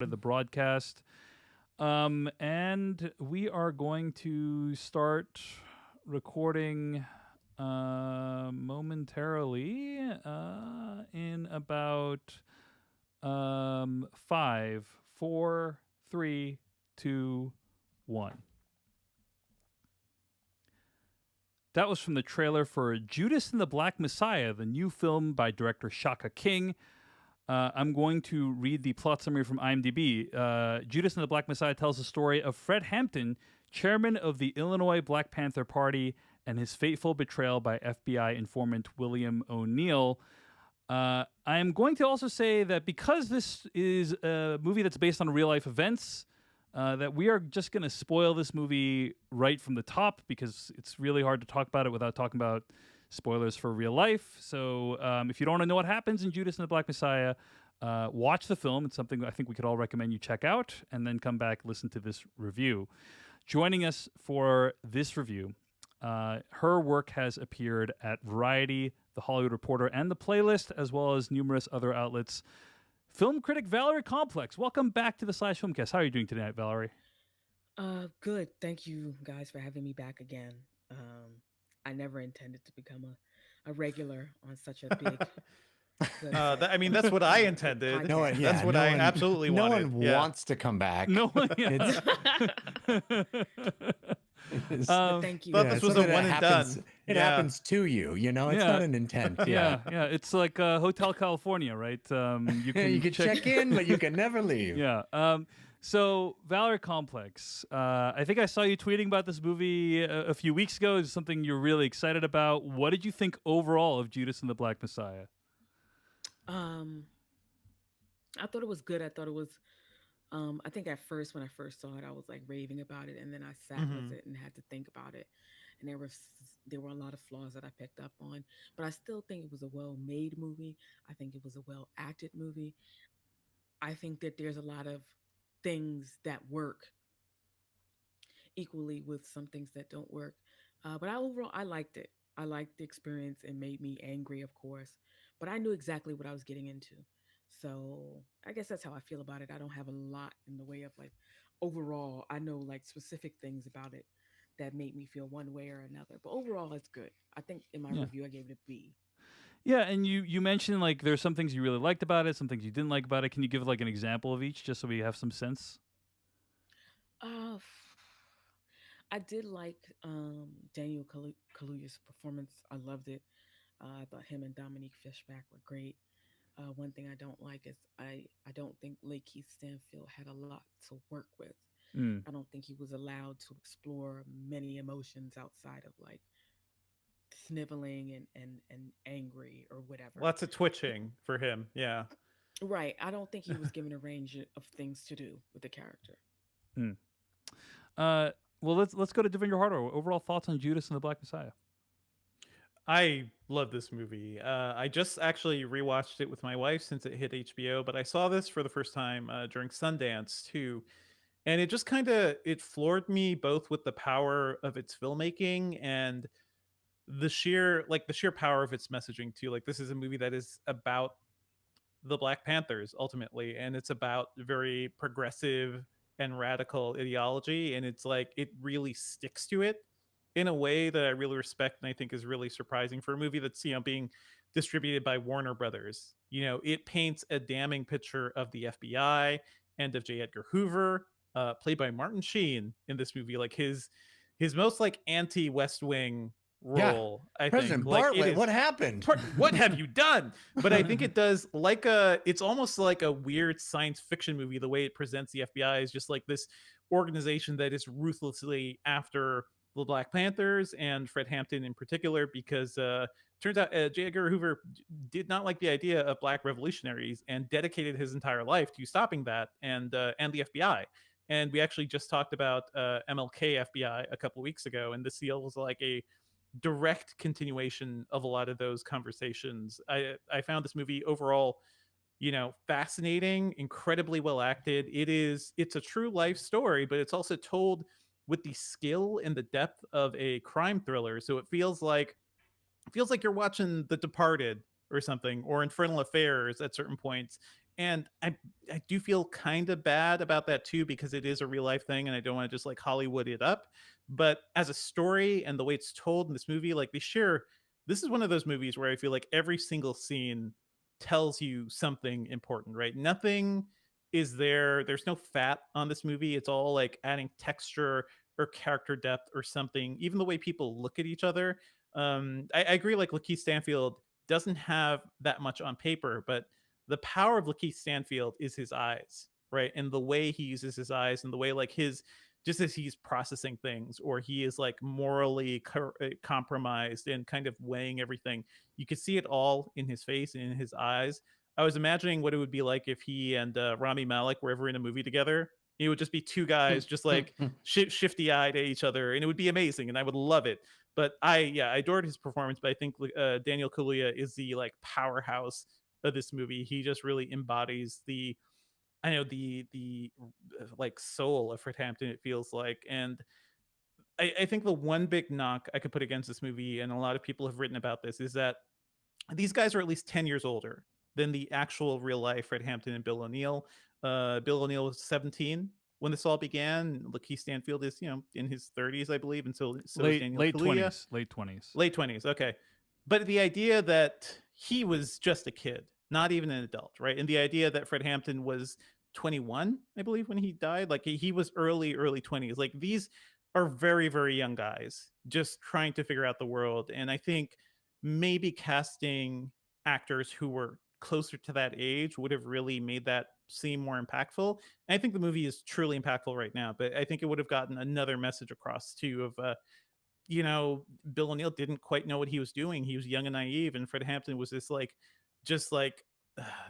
the broadcast. And we are going to start recording momentarily in about 5, 4, 3, 2, 1. That was from the trailer for Judas and the Black Messiah, the new film by director Shaka King. I'm going to read the plot summary from IMDb. Judas and the Black Messiah tells the story of Fred Hampton, chairman of the Illinois Black Panther Party, and his fateful betrayal by FBI informant William O'Neill. I am going to also say that because this is a movie that's based on real-life events, that we are just going to spoil this movie right from the top because it's really hard to talk about it without talking about spoilers for real life. So if you don't want to know what happens in Judas and the Black Messiah, watch the film. It's something I think we could all recommend you check out, and then come back, listen to this review. Joining us for this review, her work has appeared at Variety, The Hollywood Reporter, and The Playlist, as well as numerous other outlets. Film critic Valerie Complex, welcome back to the Slash Filmcast. How are you doing tonight, Valerie? Good. Thank you guys for having me back again. I never intended to become a regular on such a big. That's what I intended. No one, That's what I absolutely wanted. No one wants to come back. No one. Thank you. Thought this was a one and done. It happens to you. You know, it's not an intent. Yeah. It's like Hotel California, right? You can check in, but you can never leave. Yeah. So, Valerie Complex, I think I saw you tweeting about this movie a few weeks ago. It's something you're really excited about. What did you think overall of Judas and the Black Messiah? I thought it was good. I thought it was, I think at first, when I first saw it, I was like raving about it. And then I sat with it and had to think about it. And there were a lot of flaws that I picked up on. But I still think it was a well-made movie. I think it was a well-acted movie. I think that there's a lot of things that work equally with some things that don't work. But overall, I liked it. I liked the experience. It made me angry, of course. But I knew exactly what I was getting into. So I guess that's how I feel about it. I don't have a lot in the way of like overall. I know like specific things about it that made me feel one way or another. But overall, it's good. I think in my review, I gave it a B. Yeah, and you mentioned like there's some things you really liked about it, some things you didn't like about it. Can you give like an example of each, just so we have some sense? I did like Daniel Kaluuya's performance. I loved it. I thought him and Dominique Fishback were great. One thing I don't like is I don't think Lakeith Stanfield had a lot to work with. I don't think he was allowed to explore many emotions outside of like sniveling and angry or whatever. Lots of twitching for him. Yeah. Right. I don't think he was given a range of things to do with the character. Well, let's go to Devin Harder. Overall thoughts on Judas and the Black Messiah? I love this movie. I just actually rewatched it with my wife since it hit HBO, but I saw this for the first time during Sundance too. And it just it floored me both with the power of its filmmaking and the sheer power of its messaging too. Like, this is a movie that is about the Black Panthers ultimately, and it's about very progressive and radical ideology, and it's like it really sticks to it in a way that I really respect and I think is really surprising for a movie that's, being distributed by Warner Brothers. It paints a damning picture of the FBI and of J. Edgar Hoover, played by Martin Sheen in this movie, like his most like anti-West Wing role. I President think Bartlett, what happened? What have you done? But I think it does it's almost like a weird science fiction movie. The way it presents the FBI is just like this organization that is ruthlessly after the Black Panthers and Fred Hampton in particular, because turns out J. Edgar Hoover did not like the idea of Black revolutionaries and dedicated his entire life to stopping that and the FBI. And we actually just talked about MLK FBI a couple weeks ago, and this feels like a direct continuation of a lot of those conversations. I found this movie overall, fascinating, incredibly well acted. It's a true life story, but it's also told with the skill and the depth of a crime thriller. So it feels like you're watching The Departed or something, or Infernal Affairs at certain points. And I do feel kind of bad about that too, because it is a real life thing and I don't want to just like Hollywood it up. But as a story and the way it's told in this movie, like this is one of those movies where I feel like every single scene tells you something important, right? Nothing is there's no fat on this movie. It's all like adding texture or character depth or something. Even the way people look at each other. I agree, like Lakeith Stanfield doesn't have that much on paper, but the power of Lakeith Stanfield is his eyes, right? And the way he uses his eyes and the way like his just as he's processing things or he is like morally compromised and kind of weighing everything. You could see it all in his face and in his eyes. I was imagining what it would be like if he and Rami Malek were ever in a movie together. It would just be two guys just like shifty eyed at each other, and it would be amazing, and I would love it. But I adored his performance. But I think Daniel Kaluuya is the like powerhouse of this movie. He just really embodies the like soul of Fred Hampton, it feels like. And I think the one big knock I could put against this movie, and a lot of people have written about this, is that these guys are at least 10 years older than the actual real life Fred Hampton and Bill O'Neill. Bill O'Neill was 17 when this all began. Lakeith Stanfield is, in his 30s, I believe, and so is Daniel Kaluuya. Late 20s. Late 20s, okay. But the idea that he was just a kid, not even an adult, right? And the idea that Fred Hampton was 21, I believe, when he died, like he was early 20s. Like these are very, very young guys just trying to figure out the world. And I think maybe casting actors who were closer to that age would have really made that seem more impactful. And I think the movie is truly impactful right now, but I think it would have gotten another message across too of Bill O'Neill didn't quite know what he was doing. He was young and naive, and Fred Hampton was this like just like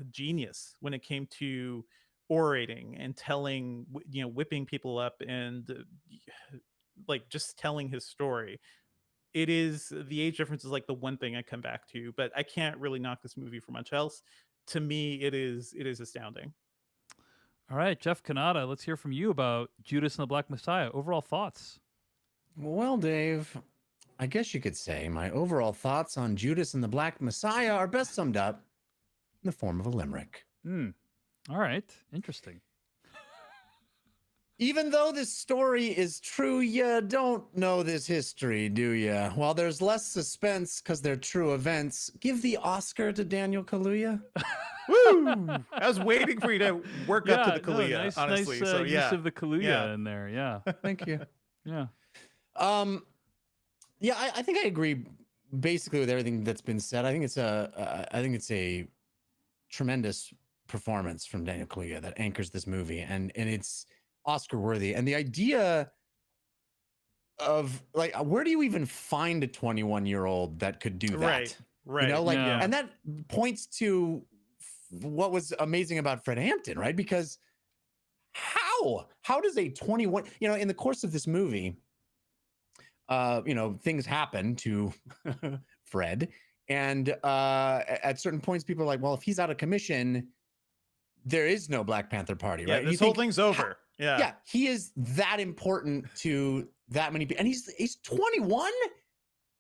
genius when it came to orating and telling, whipping people up and like just telling his story. It is the age difference is like the one thing I come back to, but I can't really knock this movie for much else. To me, it is astounding. All right, Jeff Kanata, let's hear from you about Judas and the Black Messiah. Overall thoughts? Well, Dave, I guess you could say my overall thoughts on Judas and the Black Messiah are best summed up in the form of a limerick. All right, interesting. Even though this story is true, you don't know this history, do you? While there's less suspense because they're true events, give the Oscar to Daniel Kaluuya. Woo! I was waiting for you to work up to the Kaluuya, honestly. Nice so use of the Kaluuya in there. Yeah. Thank you. Yeah. Yeah, I think I agree basically with everything that's been said. I think it's a tremendous performance from Daniel Kaluuya that anchors this movie, and it's Oscar worthy. And the idea of like, where do you even find a 21-year-old that could do that? Right. And that points to what was amazing about Fred Hampton, right? Because how does a 21, in the course of this movie, things happen to Fred, and at certain points people are like, well, if he's out of commission, there is no Black Panther Party, right? This whole thing's over. Yeah, he is that important to that many people, and he's 21.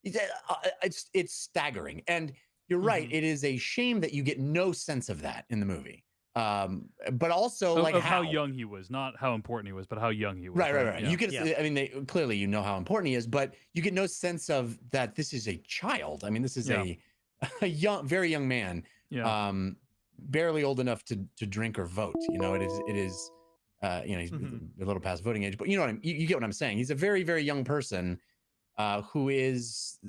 It's staggering, and you're right. It is a shame that you get no sense of that in the movie. But also like how young he was, not how important he was, but how young he was. Right. Yeah. You get, I mean, clearly how important he is, but you get no sense of that. This is a child. I mean, this is a very young man. Yeah. Barely old enough to drink or vote. It is. He's a little past voting age, but you get what I'm saying. He's a very, very young person who is,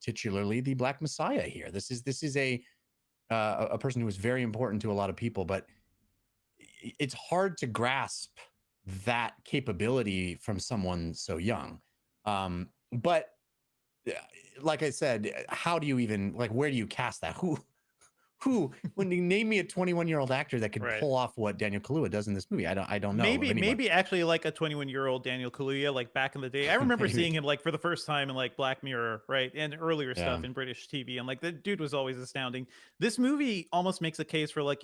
titularly the Black Messiah here. This is a person who is very important to a lot of people, but it's hard to grasp that capability from someone so young. But like I said, how do you even where do you cast that? Who when you name me a 21-year-old actor that could pull off what Daniel Kaluuya does in this movie? I don't know. Maybe actually like a 21-year-old Daniel Kaluuya, like back in the day. I remember seeing him like for the first time in like Black Mirror, right? And earlier stuff in British TV. And like the dude was always astounding. This movie almost makes a case for like,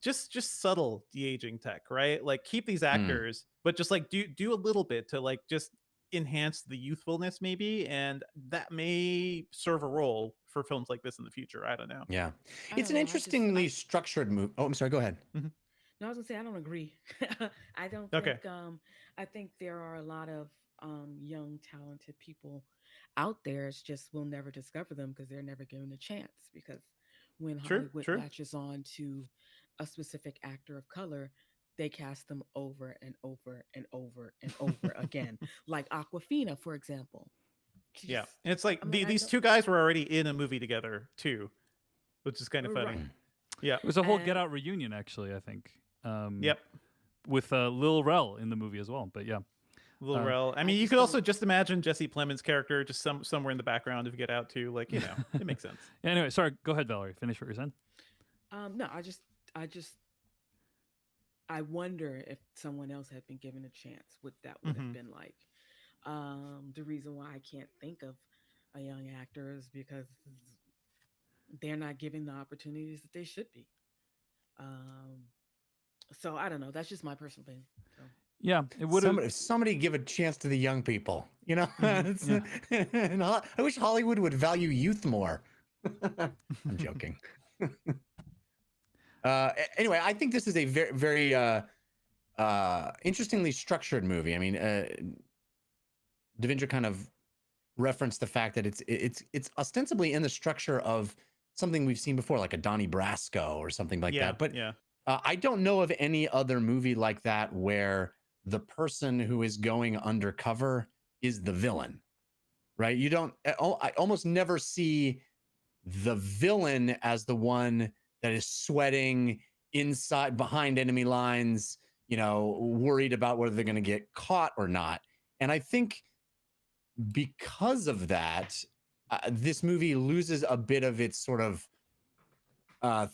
just subtle de-aging tech, right? Like keep these actors, but just like do a little bit to like just enhance the youthfulness maybe, and that may serve a role for films like this in the future. I don't know. Yeah. I It's don't an know. I just interestingly structured movie. Oh, I'm sorry. Go ahead. Mhm. No, I was gonna say I don't agree. I don't Okay. think. I think there are a lot of young, talented people out there. It's just we'll never discover them because they're never given a chance. Because when True. Hollywood True. latches on to a specific actor of color, they cast them over and over and over and over again. Like Aquafina, for example. She Yeah, just. and it's like I mean, I these know. two guys were already in a movie together too, which is kind of funny. Right. Yeah. It was a whole Get And Out reunion, actually. I think Yep. with Lil Rel in the movie as well. But yeah, Lil uh, Rel. I I mean, you just could don't. also just imagine Jesse Plemons' character just somewhere in the background of Get Out too. Like, it makes sense. anyway, sorry. Go ahead, Valerie. Finish what you're saying. No, I just I wonder if someone else had been given a chance, what that would have Hmm. been like. The reason why I can't think of a young actor is because they're not given the opportunities that they should be. Um, so I don't know. That's just my personal opinion. So Yeah, it would have. Somebody give a chance to the young people. You know, Hmm. Yeah, and I wish Hollywood would value youth more. I'm joking. Anyway, I think this is a very, very interestingly structured movie. I mean, Devindra kind of referenced the fact that it's ostensibly in the structure of something we've seen before, like a Donnie Brasco or something like Yeah. that. But Yeah. I don't know of any other movie like that where the person who is going undercover is the villain, right? You don't. I almost never see the villain as the one that is sweating inside behind enemy lines, worried about whether they're going to get caught or not. And I think because of that, this movie loses a bit of its sort of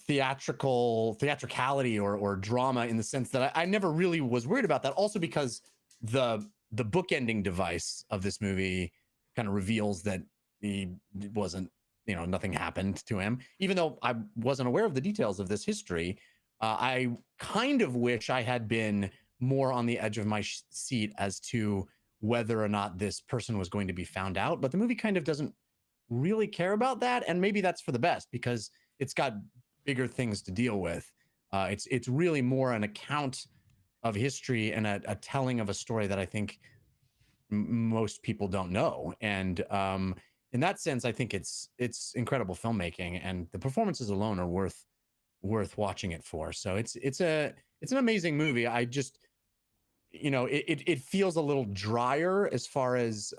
theatricality or drama, in the sense that I never really was worried about that. Also because the bookending device of this movie kind of reveals that he wasn't, nothing happened to him, even though I wasn't aware of the details of this history. I kind of wish I had been more on the edge of my seat as to whether or not this person was going to be found out, but the movie kind of doesn't really care about that, and maybe that's for the best because it's got bigger things to deal with. It's really more an account of history and a telling of a story that I think most people don't know. And in that sense, I think it's incredible filmmaking, and the performances alone are worth watching it for. So it's an amazing movie. I just, it feels a little drier as far as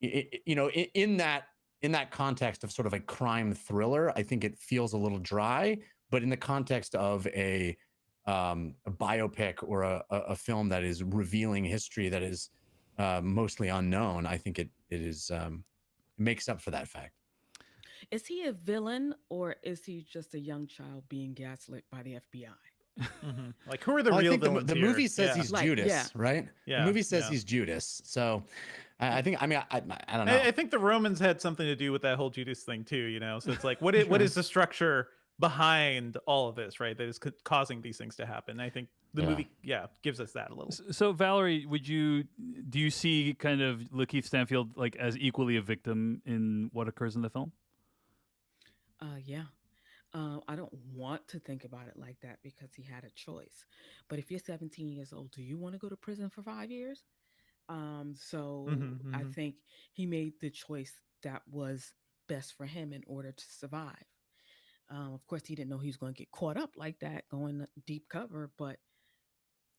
in that context of sort of a crime thriller. I think it feels a little dry, but in the context of a biopic or a film that is revealing history that is mostly unknown, I think it makes up for that fact. is he a villain or is he just a young child being gaslit by the FBI? Hmm. Like, who are the Well, I real think villains the here? movie says Yeah. he's Like, yeah. Judas, right? The Yeah. movie says Yeah. he's Judas. So I think, I mean, I don't I know. think the Romans had something to do with that whole Judas thing too. So it's like, what Sure. is the structure behind all of this, right? That is causing these things to happen. I think the Yeah. movie, gives us that a little. So Valerie, do you see kind of Lakeith Stanfield like as equally a victim in what occurs in the film? Yeah. I don't want to think about it like that because he had a choice. But if you're 17 years old, do you want to go to prison for 5 years? So Hmm. I Hmm. think he made the choice that was best for him in order to survive. Of course, he didn't know he was going to get caught up like that, going deep cover, but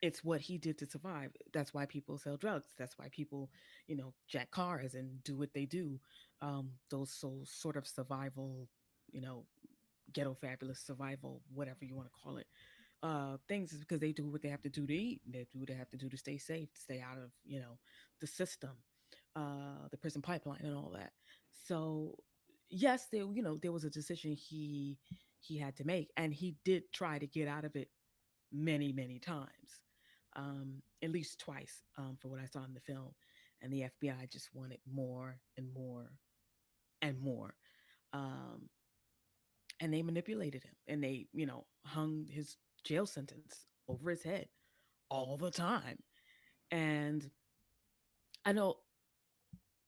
it's what he did to survive. That's why people sell drugs. That's why people, jack cars and do what they do. Those sort of survival, you know, ghetto fabulous survival, whatever you want to call it, things is because they do what they have to do to eat. They do what they have to do to stay safe, to stay out of, the system, the prison pipeline and all that. So yes, there was a decision he had to make, and he did try to get out of it many, many times, at least twice, for what I saw in the film. And the FBI just wanted more and more and more. Um, and they manipulated him and they, hung his jail sentence over his head all the time. And I know,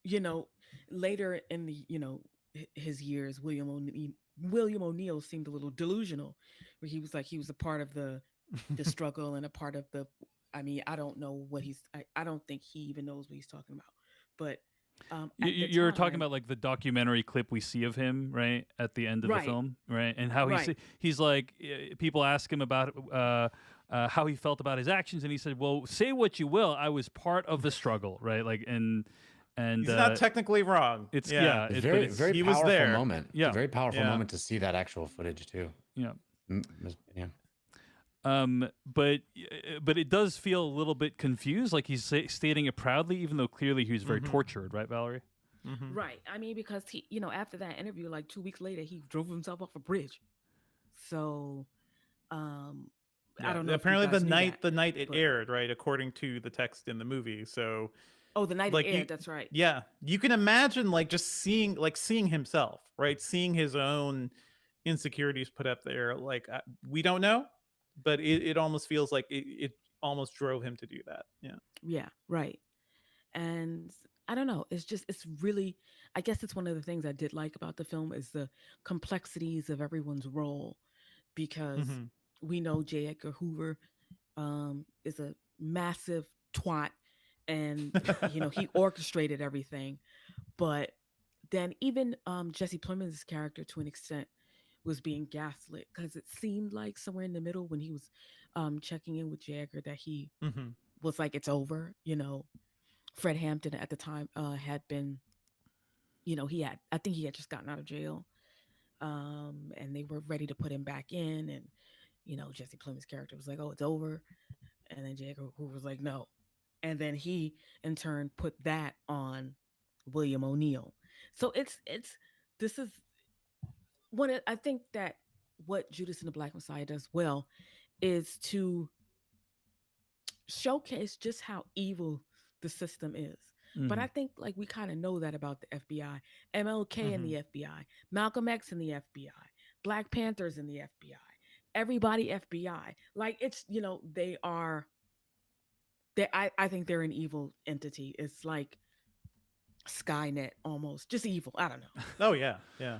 you know, later in the, his years, William O'Neill seemed a little delusional, where he was like he was a part of the struggle and a part of the. I mean, I don't know what he's. I don't think he even knows what he's talking about. But at the You're talking time, about like the documentary clip we see of him, right, at the end of the right, film, right, and how right, he's like, people ask him about how he felt about his actions, and he said, "Well, say what you will, I was part of the struggle, right?" Like, and He's not technically wrong. it's Yeah. It's but very, it's very he was powerful there. moment. It's yeah, a very powerful Yeah. moment to see that actual footage too. yeah. Yeah. But it does feel a little bit confused, like he's stating it proudly, even though clearly he was very tortured, right, Valerie? right. I mean, because he, after that interview, like 2 weeks later, he drove himself off a bridge. So, um, I Yeah. don't know if you Apparently, guys knew that, the night it but aired, right, according to the text in the movie. So, oh, the night it like aired. That's right. yeah, you can imagine like just seeing himself, right, seeing his own insecurities put up there. Like we don't know, but it almost feels like it almost drove him to do that. Yeah. Yeah, right. And I don't know. It's really. I guess it's one of the things I did like about the film is the complexities of everyone's role, because Hmm. we know J. Edgar Hoover is a massive twat, and he orchestrated everything. But then even Jesse Plemons' character, to an extent, was being gaslit, because it seemed like somewhere in the middle when he was checking in with J. Edgar that he Hmm. was like, it's over. Fred Hampton at the time had been, I think he had just gotten out of jail, and they were ready to put him back in, and Jesse Plemons' character was like, "Oh, it's over," and then J. Edgar Hoover was like, "No," and then he in turn put that on William O'Neill. So it's this is I think that what Judas and the Black Messiah does well is to showcase just how evil the system is. But I think like we kind of know that about the FBI, MLK in Hmm. the FBI, Malcolm X in the FBI, Black Panthers in the FBI, everybody FBI. Like it's they are I think they're an evil entity. It's like Skynet almost, just evil. I don't know. Oh yeah. Yeah.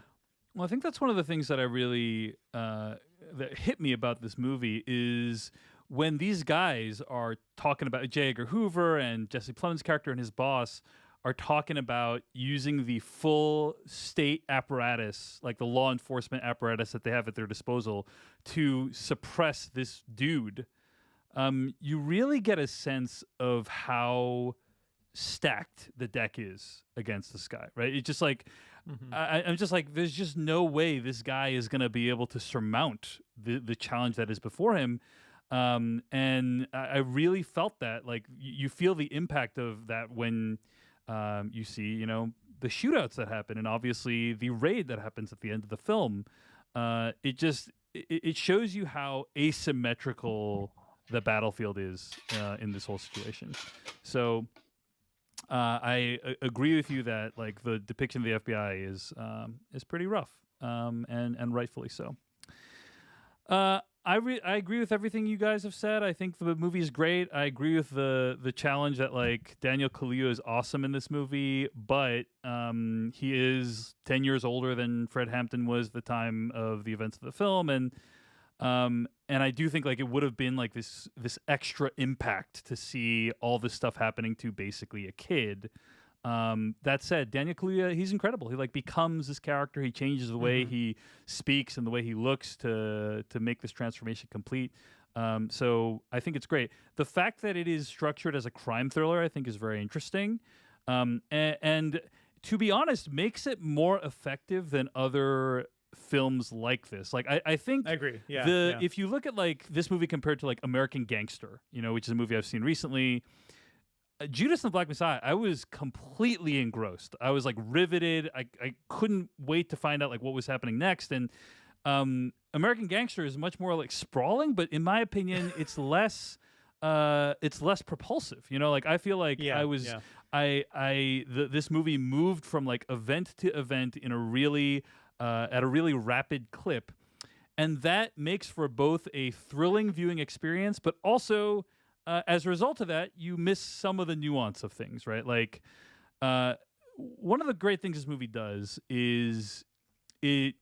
Well, I think that's one of the things that I really that hit me about this movie is when these guys are talking about J. Edgar Hoover and Jesse Plemons' character and his boss are talking about using the full state apparatus, like the law enforcement apparatus that they have at their disposal, to suppress this dude. You really get a sense of how stacked the deck is against this guy, right? It's just like Hmm. I'm just like, there's just no way this guy is going to be able to surmount the challenge that is before him. And I really felt that, like, you feel the impact of that when you see, the shootouts that happen, and obviously the raid that happens at the end of the film. It shows you how asymmetrical the battlefield is in this whole situation. So I agree with you that like the depiction of the FBI is pretty rough, and rightfully so. I agree with everything you guys have said. I think the movie is great. I agree with the challenge that like Daniel Kaluuya is awesome in this movie, but he is 10 years older than Fred Hampton was at the time of the events of the film, and I do think like it would have been like this extra impact to see all this stuff happening to basically a kid. That said, Daniel Kaluuya, he's incredible. He like becomes this character. He changes the way he speaks and the way he looks to make this transformation complete. So I think it's great. The fact that it is structured as a crime thriller, I think, is very interesting. And to be honest, makes it more effective than other films like this. Like I think I agree. Yeah. if you look at like this movie compared to like American Gangster, which is a movie I've seen recently, Judas and the Black Messiah, I was completely engrossed. I was like riveted. I couldn't wait to find out like what was happening next. And American Gangster is much more like sprawling, but in my opinion, it's less propulsive. Like I feel like this movie moved from like event to event in a really at a really rapid clip, and that makes for both a thrilling viewing experience, but also as a result of that, you miss some of the nuance of things, right? Like one of the great things this movie does is it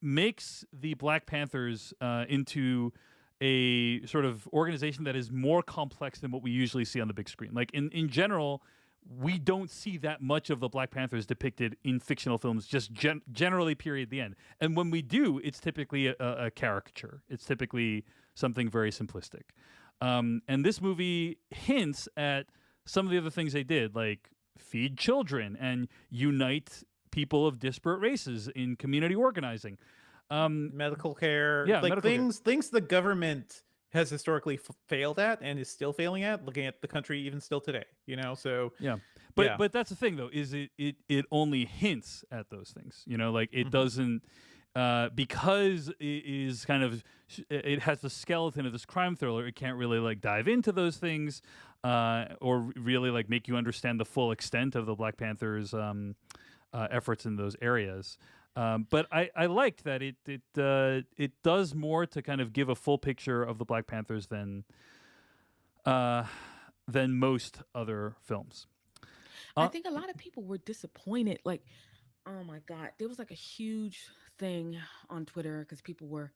makes the Black Panthers into a sort of organization that is more complex than what we usually see on the big screen. Like in general, we don't see that much of the Black Panthers depicted in fictional films, just generally, period, the end. And when we do, it's typically a caricature. It's typically something very simplistic. And this movie hints at some of the other things they did, like feed children and unite people of disparate races in community organizing. Medical care, Yeah, like medical care. things the government has historically failed at and is still failing at, looking at the country even still today, so Yeah, yeah. but that's the thing though, is it only hints at those things. Like it doesn't, because it is kind of, it has the skeleton of this crime thriller. It can't really like dive into those things, or really like make you understand the full extent of the Black Panthers' efforts in those areas. But I liked that it does more to kind of give a full picture of the Black Panthers than most other films. I think a lot of people were disappointed. Like, oh my God, there was like a huge thing on Twitter because people were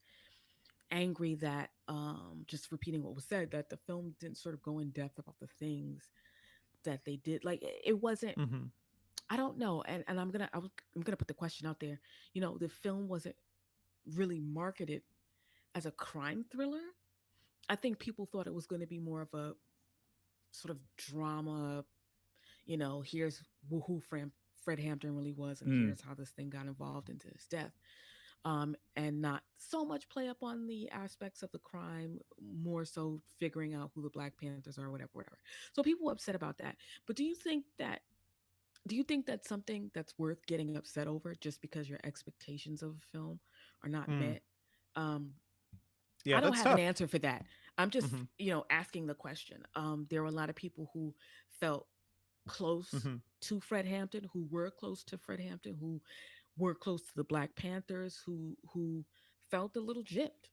angry that, just repeating what was said, that the film didn't sort of go in depth about the things that they did. Like, it wasn't. Hmm. I don't know, and I'm gonna put the question out there. The film wasn't really marketed as a crime thriller. I think people thought it was going to be more of a sort of drama. Here's who Fred Hampton really was, and Mm. here's how this thing got involved into his death. And not so much play up on the aspects of the crime, more so figuring out who the Black Panthers are, whatever, whatever. So people were upset about that. But do you think that's something that's worth getting upset over just because your expectations of a film are not met? Um, Yeah, I don't that's have an tough. answer for that. I'm just, Hmm. asking the question. There were a lot of people who felt close Hmm. to Fred Hampton, who were close to Fred Hampton, who were close to the Black Panthers, who felt a little gypped.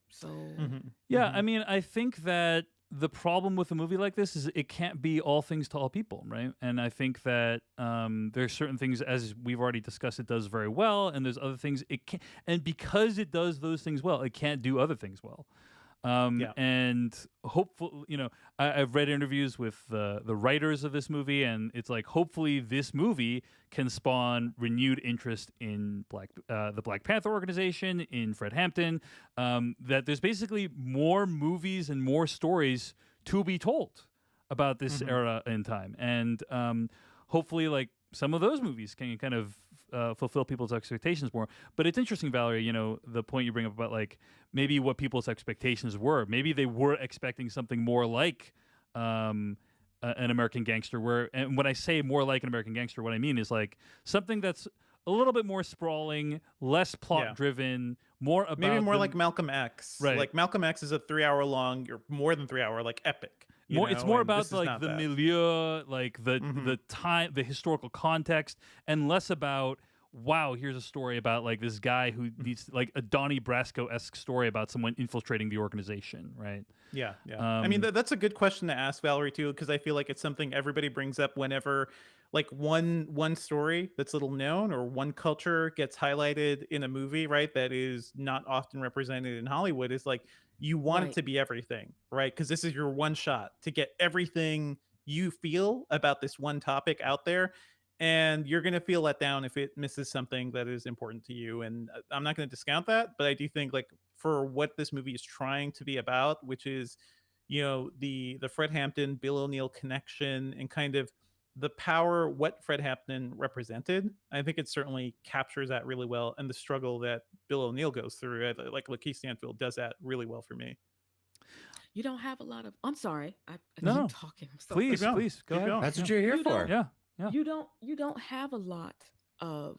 So Hmm. Yeah, Hmm. I mean, I think that the problem with a movie like this is it can't be all things to all people, right? And I think that there's certain things, as we've already discussed, it does very well, and there's other things it can't. And because it does those things well, it can't do other things well. Yeah. And hopefully, I've read interviews with the writers of this movie, and it's like hopefully this movie can spawn renewed interest in the Black Panther organization, in Fred Hampton. That there's basically more movies and more stories to be told about this Hmm. era in time, and hopefully, like some of those movies can kind of fulfill people's expectations more. But it's interesting, Valerie, the point you bring up about like maybe what people's expectations were. Maybe they were expecting something more like an American Gangster. And when I say more like an American Gangster, what I mean is like something that's a little bit more sprawling, less plot Yeah. driven, more Maybe about more like Malcolm X. Right. Like Malcolm X is a 3 hour long or more than 3 hour like epic. More, it's more And about this is like not the that. milieu, like the Hmm. time, the historical context, and less about wow, here's a story about like this guy who needs like a Donnie Brasco-esque story about someone infiltrating the organization, right? Yeah, yeah. I mean, that's a good question to ask Valerie too, because I feel like it's something everybody brings up whenever, like one story that's little known or one culture gets highlighted in a movie, right? That is not often represented in Hollywood. Is like you want it right. to be everything, right? Because this is your one shot to get everything you feel about this one topic out there. And you're going to feel let down if it misses something that is important to you. And I'm not going to discount that, but I do think like for what this movie is trying to be about, which is, the Fred Hampton Bill O'Neill connection and kind of the power what Fred Hampton represented. I think it certainly captures that really well, and the struggle that Bill O'Neill goes through. Like Lakeith Stanfield does that really well for me. You don't have a lot of. I'm sorry. I No, keep no, talking. I'm so Keep please, sorry. going. please go Keep ahead. going. That's Yeah, what you're here You don't. for. yeah, yeah. You don't have a lot of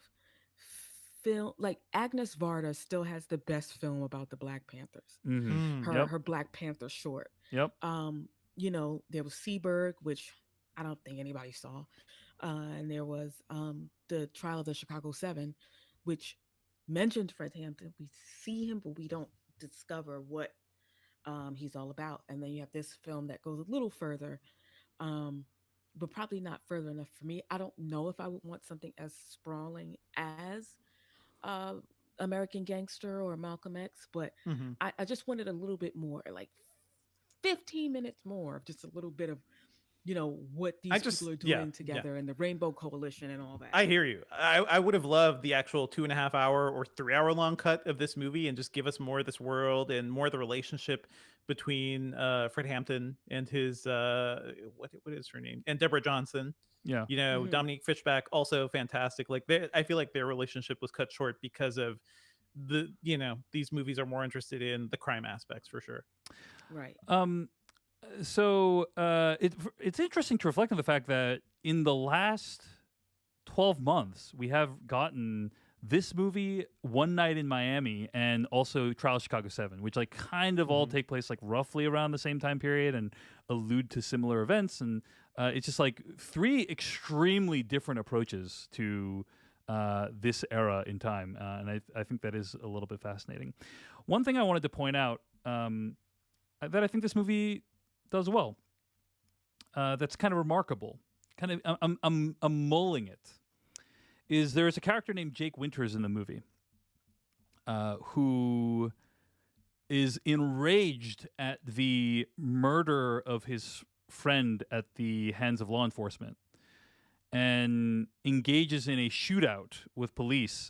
film. Like Agnes Varda still has the best film about the Black Panthers. Mm-hmm. Her Yep, her Black Panther short. yep. There was Seaberg, which I don't think anybody saw, and there was the Trial of the Chicago Seven, which mentioned Fred Hampton. We see him, but we don't discover what he's all about. And then you have this film that goes a little further, um, but probably not further enough for me. I don't know if I would want something as sprawling as uh, American Gangster or Malcolm X, but Hmm. I just wanted a little bit more, like 15 minutes more of just a little bit of, what I these people just, are yeah, doing yeah. together and the Rainbow Coalition and all that. I hear you. I would have loved the actual 2.5 hour or 3 hour long cut of this movie and just give us more of this world and more of the relationship between Fred Hampton and his what is her name, and Deborah Johnson. Yeah. Hmm. Dominique Fishback, also fantastic. Like I feel like their relationship was cut short because of these movies are more interested in the crime aspects for sure. Right. Um, so it's interesting to reflect on the fact that in the last 12 months we have gotten this movie, One Night in Miami, and also Trial of Chicago 7, which like kind of all Hmm. take place like roughly around the same time period and allude to similar events. And it's just like three extremely different approaches to this era in time. And I think that is a little bit fascinating. One thing I wanted to point out, that I think this movie does well, that's kind of remarkable, kind of I'm mulling it, is there is a character named Jake Winters in the movie, who is enraged at the murder of his friend at the hands of law enforcement and engages in a shootout with police,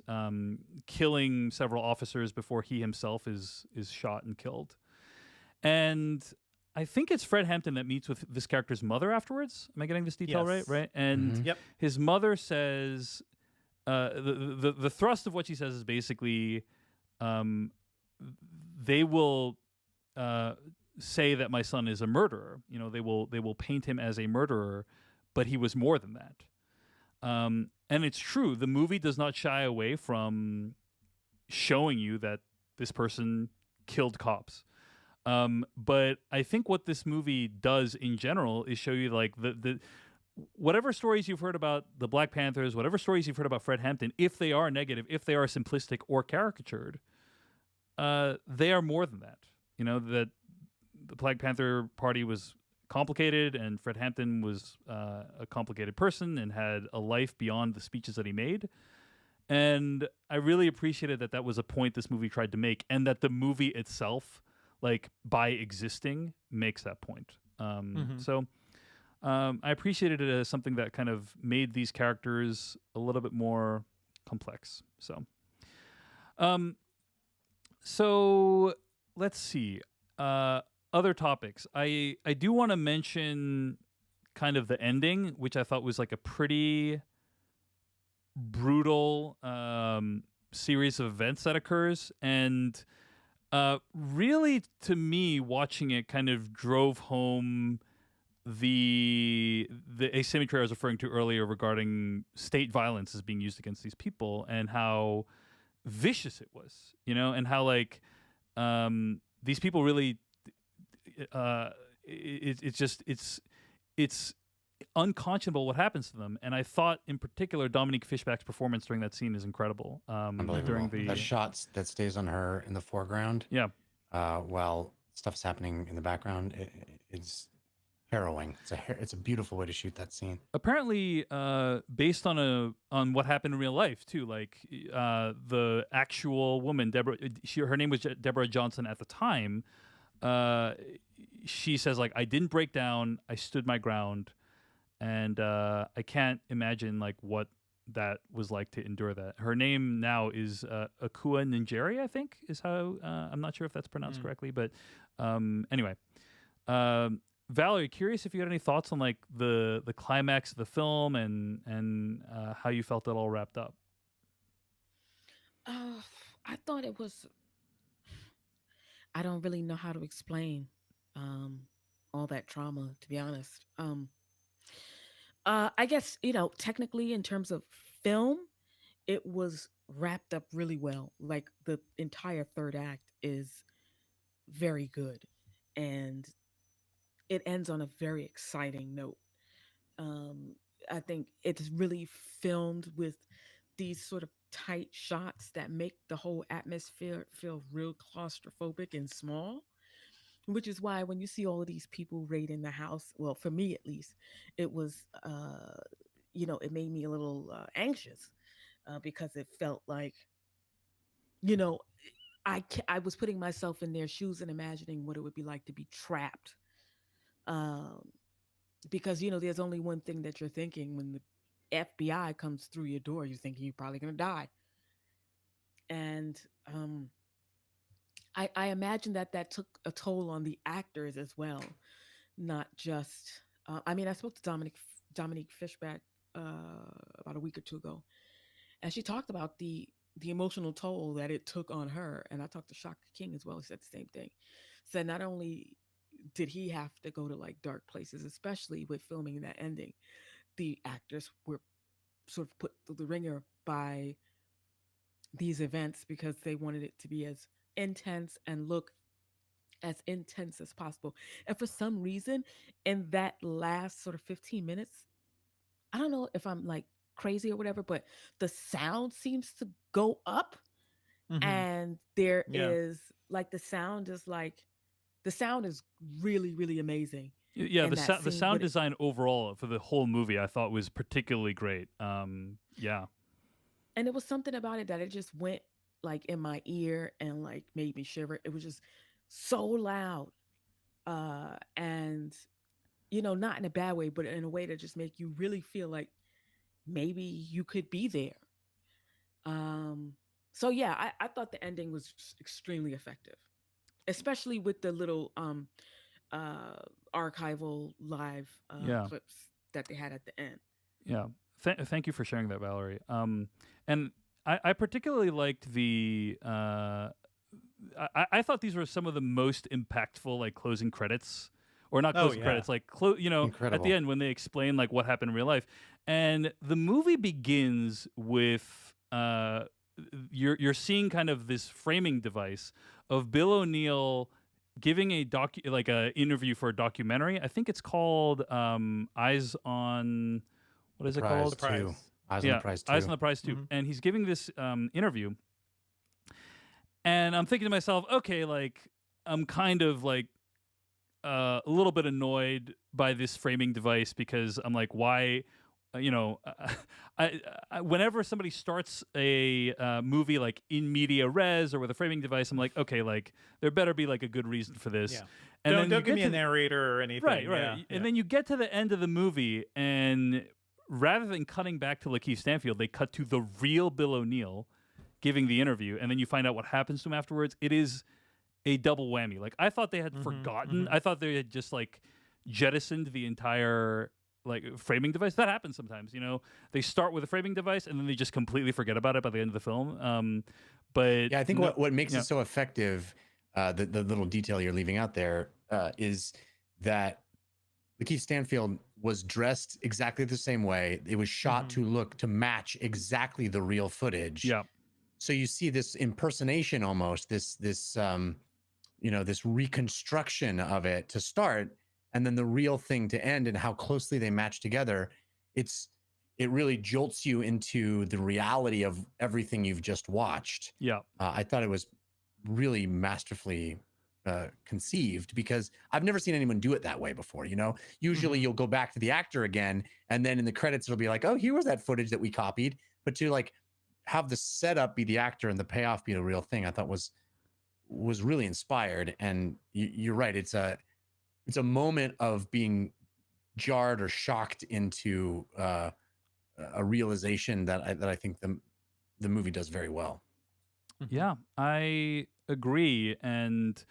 killing several officers before he himself is shot and killed. And I think it's Fred Hampton that meets with this character's mother afterwards. Am I getting this detail right? Yes. Right. And Mhm. Yep. his mother says, the thrust of what she says is basically, um, they will uh, say that my son is a murderer. You know, they will paint him as a murderer, but he was more than that. And it's true. The movie does not shy away from showing you that this person killed cops. But I think what this movie does in general is show you like the whatever stories you've heard about the Black Panthers, whatever stories you've heard about Fred Hampton, if they are negative, if they are simplistic or caricatured, they are more than that. You know, that the Black Panther Party was complicated, and Fred Hampton was a complicated person and had a life beyond the speeches that he made. And I really appreciated that that was a point this movie tried to make, and that the movie itself, like by existing, makes that point. Hmm. I appreciated it as something that kind of made these characters a little bit more complex. Um, so let's see. Other topics. I do want to mention kind of the ending, which I thought was like a pretty brutal series of events that occurs, and really to me, watching it kind of drove home the asymmetry I was referring to earlier regarding state violence as being used against these people and how vicious it was, you know, and how like these people really it's just it's unconscionable what happens to them. And I thought in particular Dominique Fishback's performance during that scene is incredible. During Unbelievable. the That shot that stays on her in the foreground, yeah. while stuff's happening in the background, it's harrowing. It's a beautiful way to shoot that scene. Apparently based on what happened in real life too, like the actual woman Deborah, her name was Deborah Johnson at the time. She says like, I didn't break down, I stood my ground, and I can't imagine like what that was like to endure that. Her name now is Akua Ninjeri, I think is how, I'm not sure if that's pronounced correctly, but anyway. Valerie, curious if you had any thoughts on like the climax of the film and how you felt it all wrapped up. Uh, I thought it was. I don't really know how to explain um, all that trauma, to be honest. I guess technically, in terms of film, it was wrapped up really well. Like the entire third act is very good, and it ends on a very exciting note. Um, I think it's really filmed with these sort of tight shots that make the whole atmosphere feel real claustrophobic and small. which is why when you see all of these people raiding the house, well, for me at least, it was, it made me a little anxious because it felt like, you know, I was putting myself in their shoes and imagining what it would be like to be trapped. Um, because there's only one thing that you're thinking when the FBI comes through your door. You're thinking you're probably gonna die, and I imagine that took a toll on the actors as well, not just. I mean, I spoke to Dominique Fishback about a week or two ago, and she talked about the emotional toll that it took on her. And I talked to Shaka King as well. He said the same thing. Said not only did he have to go to like dark places, especially with filming that ending, the actors were sort of put through the ringer by these events because they wanted it to be as intense and look as intense as possible. And for some reason, in that last sort of 15 minutes, I don't know if I'm like crazy or whatever, but the sound seems to go up, Mm-hmm. and there Yeah. is like the sound is really, really amazing Yeah, in that the scene. sound design overall for the whole movie I thought was particularly great. Yeah. And it was something about it that it just went like in my ear and like made me shiver. It was just so loud. And not in a bad way, but in a way that just make you really feel like maybe you could be there. Um, so yeah, I thought the ending was extremely effective, especially with the little uh archival live Yeah. clips that they had at the end. Yeah. Thank you for sharing that, Valerie. And I particularly liked the. I thought these were some of the most impactful like closing credits, or not Oh closing yeah. credits, like at the Incredible. end when they explain like what happened in real life, and the movie begins with you're seeing kind of this framing device of Bill O'Neill giving a interview for a documentary. I think it's called Eyes on, what is it Prize called? The two. prize. Eyes on the Yeah, prize Eyes two. on the Prize too. Mhm. And he's giving this interview, and I'm thinking to myself, okay, like I'm kind of like a little bit annoyed by this framing device because I'm like, why? Whenever somebody starts a movie like in media res or with a framing device, I'm like, okay, like there better be like a good reason for this. Yeah. And then you Don't give get me to a narrator or anything. right, Yeah. and then you get to the end of the movie, and rather than cutting back to Lakeith Stanfield, they cut to the real Bill O'Neill giving the interview, and then you find out what happens to him afterwards. It is a double whammy. Like I thought they had forgotten. I thought they had just like jettisoned the entire like framing device. That happens sometimes. They start with a framing device and then they just completely forget about it by the end of the film. But Yeah, I think no, what makes yeah, it so effective, the little detail you're leaving out there, is that Lakeith Stanfield was dressed exactly the same way. It was shot to match exactly the real footage. yeah, So you see this impersonation almost, this reconstruction of it to start, and then the real thing to end, and how closely they match together. It really jolts you into the reality of everything you've just watched. yeah. I thought it was really masterfully conceived, because I've never seen anyone do it that way before. Usually you'll go back to the actor again, and then in the credits it'll be like, oh, here was that footage that we copied. But to like have the setup be the actor and the payoff be the real thing, I thought was really inspired. And you're right, it's a moment of being jarred or shocked into a realization that I think the movie does very well. Yeah, I agree. And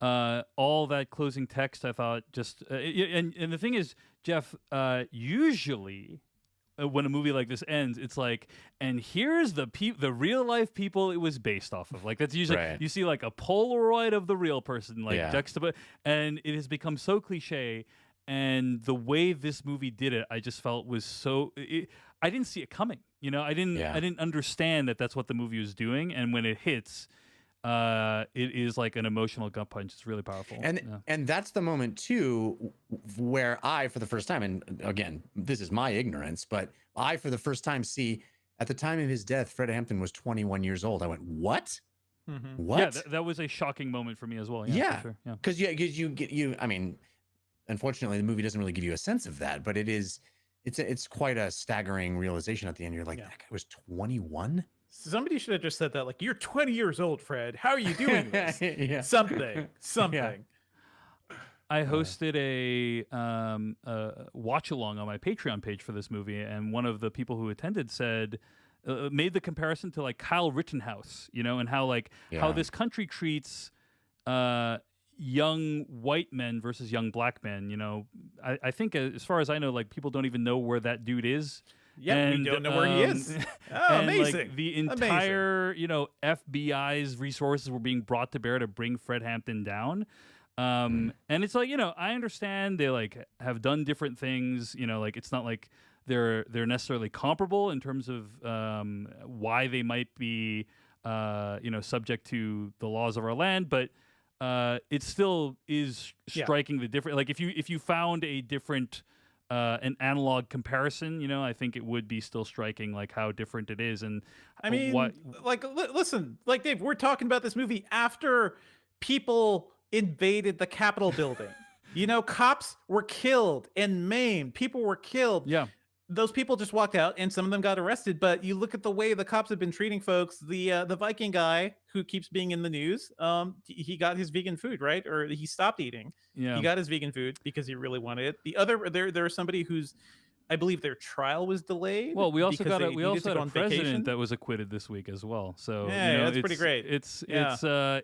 all that closing text, I thought just, and the thing is, Jeff, usually when a movie like this ends, it's like, and here's the real life people it was based off of. Like that's usually Right. you see like a Polaroid of the real person, like Yeah. juxtaposed, and it has become so cliche. And the way this movie did it, I just felt was so. I didn't see it coming. I didn't. Yeah. I didn't understand that that's what the movie was doing. And when it hits, it is like an emotional gut punch. It's really powerful. And that's the moment too where I, for the first time, and again, this is my ignorance, but I for the first time see, at the time of his death, Fred Hampton was 21 years old. I went, what? Hmm. Yeah, What? that was a shocking moment for me as well. Yeah, for Yeah, sure. Yeah. because you get you. I mean, unfortunately, the movie doesn't really give you a sense of that, but it's quite a staggering realization at the end. You're like, Yeah. that guy was 21. Somebody should have just said that. Like, you're 20 years old, Fred. How are you doing this? Yeah, Something. yeah. Something. I Uh, hosted a watch along on my Patreon page for this movie, and one of the people who attended said, made the comparison to like Kyle Rittenhouse, and how how yeah. this country treats uh, young white men versus young black men. I think as far as I know, like people don't even know where that dude is. Yep, we And don't know where he is. Oh, and amazing. like the Amazing. entire FBI's resources were being brought to bear to bring Fred Hampton down. And it's like, I understand they like have done different things, like it's not like they're necessarily comparable in terms of why they might be subject to the laws of our land, but it still is Yeah. striking the different. Like if you found a different an analog comparison, I think it would be still striking like how different it is. And I mean, what like, listen, like, Dave, we're talking about this movie after people invaded the Capitol building. Cops were killed and maimed. People were killed. yeah. Those people just walked out, and some of them got arrested. But you look at the way the cops have been treating folks. The Viking guy who keeps being in the news, he got his vegan food, right, or he stopped eating. Yeah. He got his vegan food because he really wanted it. The other there was somebody who's, I believe their trial was delayed. Well, we also because got they we needed also to had go a on president vacation. that was acquitted this week as well. So Yeah, that's pretty great. Yeah.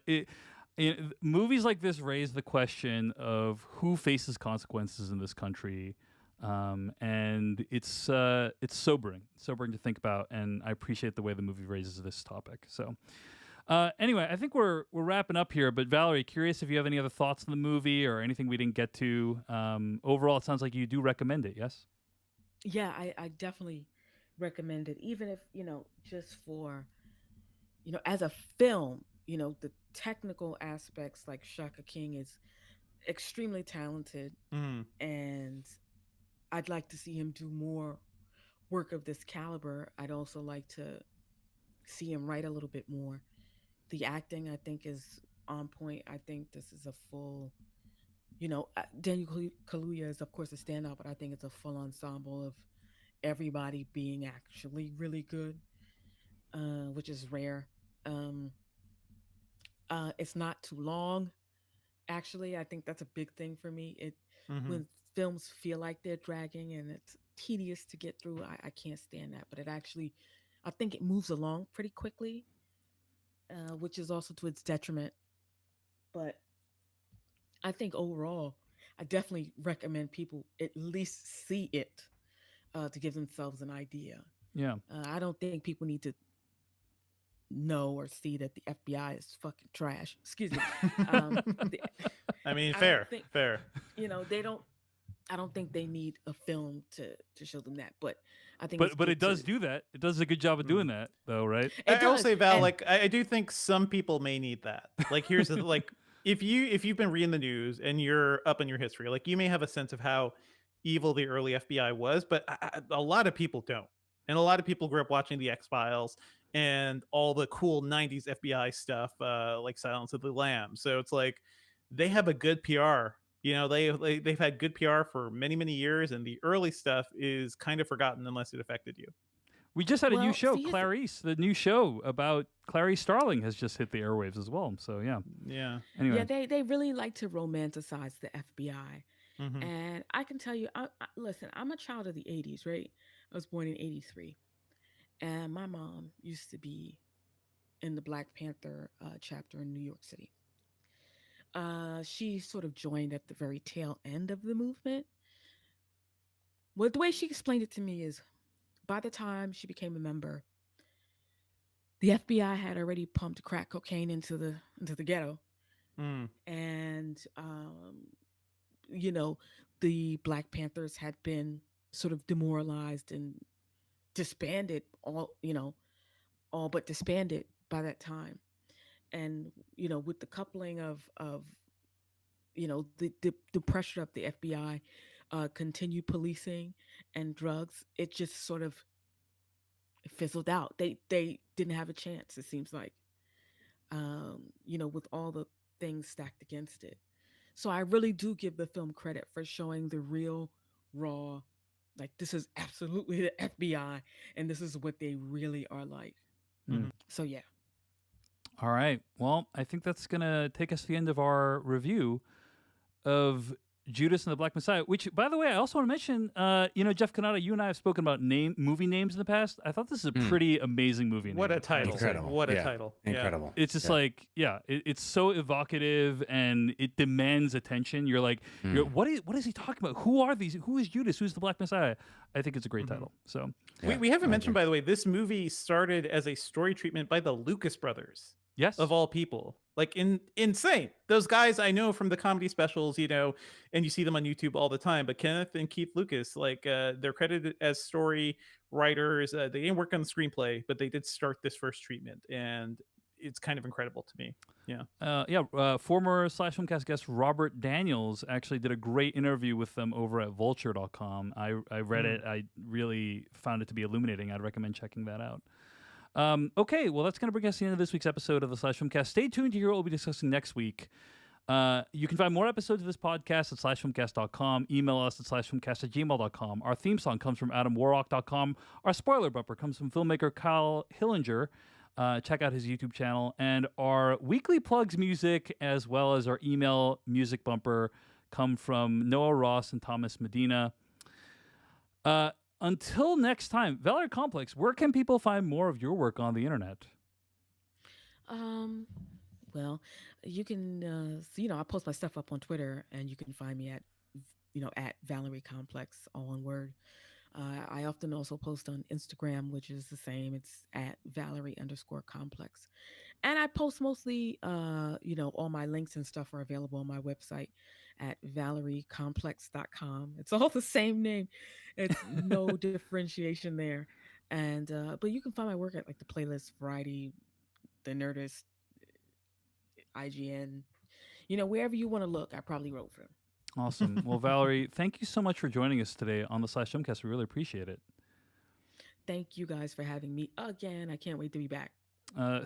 movies like this raise the question of who faces consequences in this country, and it's sobering to think about. And I appreciate the way the movie raises this topic. So. Anyway, I think we're wrapping up here. But Valerie, curious if you have any other thoughts on the movie or anything we didn't get to. Overall, it sounds like you do recommend it. Yes. Yeah, I definitely recommend it, even if, just for, as a film, the technical aspects, like Shaka King is extremely talented, Mhm. and I'd like to see him do more work of this caliber. I'd also like to see him write a little bit more. The acting, I think, is on point. I think this is a full, Daniel Kaluuya is, of course, a standout, but I think it's a full ensemble of everybody being actually really good, which is rare. Um, it's not too long. Actually, I think that's a big thing for me. Mhm. When films feel like they're dragging and it's tedious to get through, I can't stand that. But it actually, I think it moves along pretty quickly, which is also to its detriment. But I think overall, I definitely recommend people at least see it to give themselves an idea. Yeah. I don't think people need to know or see that the FBI is fucking trash. Excuse me. The, I mean, I don't fair, think fair. they don't. I don't think they need a film to show them that. But I think it's But good it does to. do that. It does a good job of doing Mhm. that, though, right? It I will does, say, Val, and like, I do think some people may need that. Like, here's the like, if you've been reading the news and you're up in your history, like, you may have a sense of how evil the early FBI was, but a lot of people don't, and a lot of people grew up watching the X Files and all the cool '90s FBI stuff, like Silence of the Lambs. So it's like they have a good PR. They've had good PR for many many years, and the early stuff is kind of forgotten unless it affected you. We just had a new well, show, see, Clarice. The new show about Clarice Starling has just hit the airwaves as well. So yeah. Yeah. yeah, Anyway, they really like to romanticize the FBI, Hmm. and I can tell you, listen, I'm a child of the '80s, right? I was born in '83, and my mom used to be in the Black Panther chapter in New York City. She sort of joined at the very tail end of the movement. Well, the way she explained it to me is by the time she became a member, the FBI had already pumped crack cocaine into the ghetto, Mm. and you know the Black Panthers had been sort of demoralized and disbanded, all but disbanded by that time. And with the coupling of the pressure of the FBI, continued policing and drugs, it just sort of fizzled out. They didn't have a chance. It seems like with all the things stacked against it. So I really do give the film credit for showing the real, raw, like this is absolutely the FBI, and this is what they really are like. Hmm. So yeah. All right. Well, I think that's going to take us to the end of our review of Judas and the Black Messiah, which, by the way, I also want to mention, Jeff Kanata, you and I have spoken about movie names in the past. I thought this is a pretty amazing movie What name. a title. Incredible. What a Yeah. title. Incredible. It's just it's so evocative and it demands attention. You're like, what is he talking about? Who are these? Who is Judas? Who's the Black Messiah? I think it's a great title. So We haven't mentioned, by the way, this movie started as a story treatment by the Lucas brothers. Yes. Of all people. Like insane. Those guys I know from the comedy specials, and you see them on YouTube all the time. But Kenneth and Keith Lucas, they're credited as story writers. They didn't work on the screenplay, but they did start this first treatment. And it's kind of incredible to me. Yeah. Former Slash Filmcast guest Robert Daniels actually did a great interview with them over at vulture.com. I read it. I really found it to be illuminating. I'd recommend checking that out. Okay, well, that's going to bring us to the end of this week's episode of the Slash Filmcast. Stay tuned to hear what we'll be discussing next week. You can find more episodes of this podcast at slashfilmcast.com. Email us at slashfilmcast@gmail.com. Our theme song comes from adamwarrock.com. Our spoiler bumper comes from filmmaker Kyle Hillinger. Check out his YouTube channel. And our weekly plugs music, as well as our email music bumper, come from Noah Ross and Thomas Medina. Until next time, Valerie Complex, where can people find more of your work on the internet? Well, you can, I post my stuff up on Twitter, and you can find me at Valerie Complex, all one word. I often also post on Instagram, which is the same. It's at Valerie_complex. And I post mostly, all my links and stuff are available on my website at valeriecomplex.com. It's all the same name. It's no differentiation there. And, but you can find my work at the Playlist, Variety, The Nerdist, IGN, wherever you want to look, I probably wrote for them. Awesome. Well, Valerie, thank you so much for joining us today on the Slash Filmcast. We really appreciate it. Thank you guys for having me again. I can't wait to be back.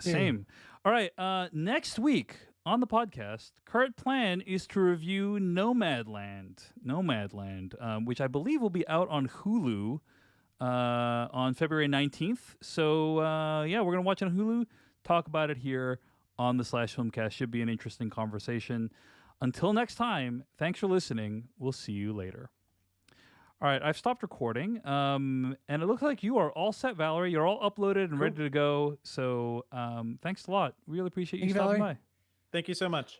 Same. All right. Next week on the podcast, current plan is to review Nomadland, which I believe will be out on Hulu on February 19th. So, we're going to watch it on Hulu, talk about it here on the Slash Filmcast. Should be an interesting conversation. Until next time, thanks for listening. We'll see you later. All right, I've stopped recording, and it looks like you are all set, Valerie. You're all uploaded and ready to go. So thanks a lot. Really appreciate you stopping by. Thank you so much.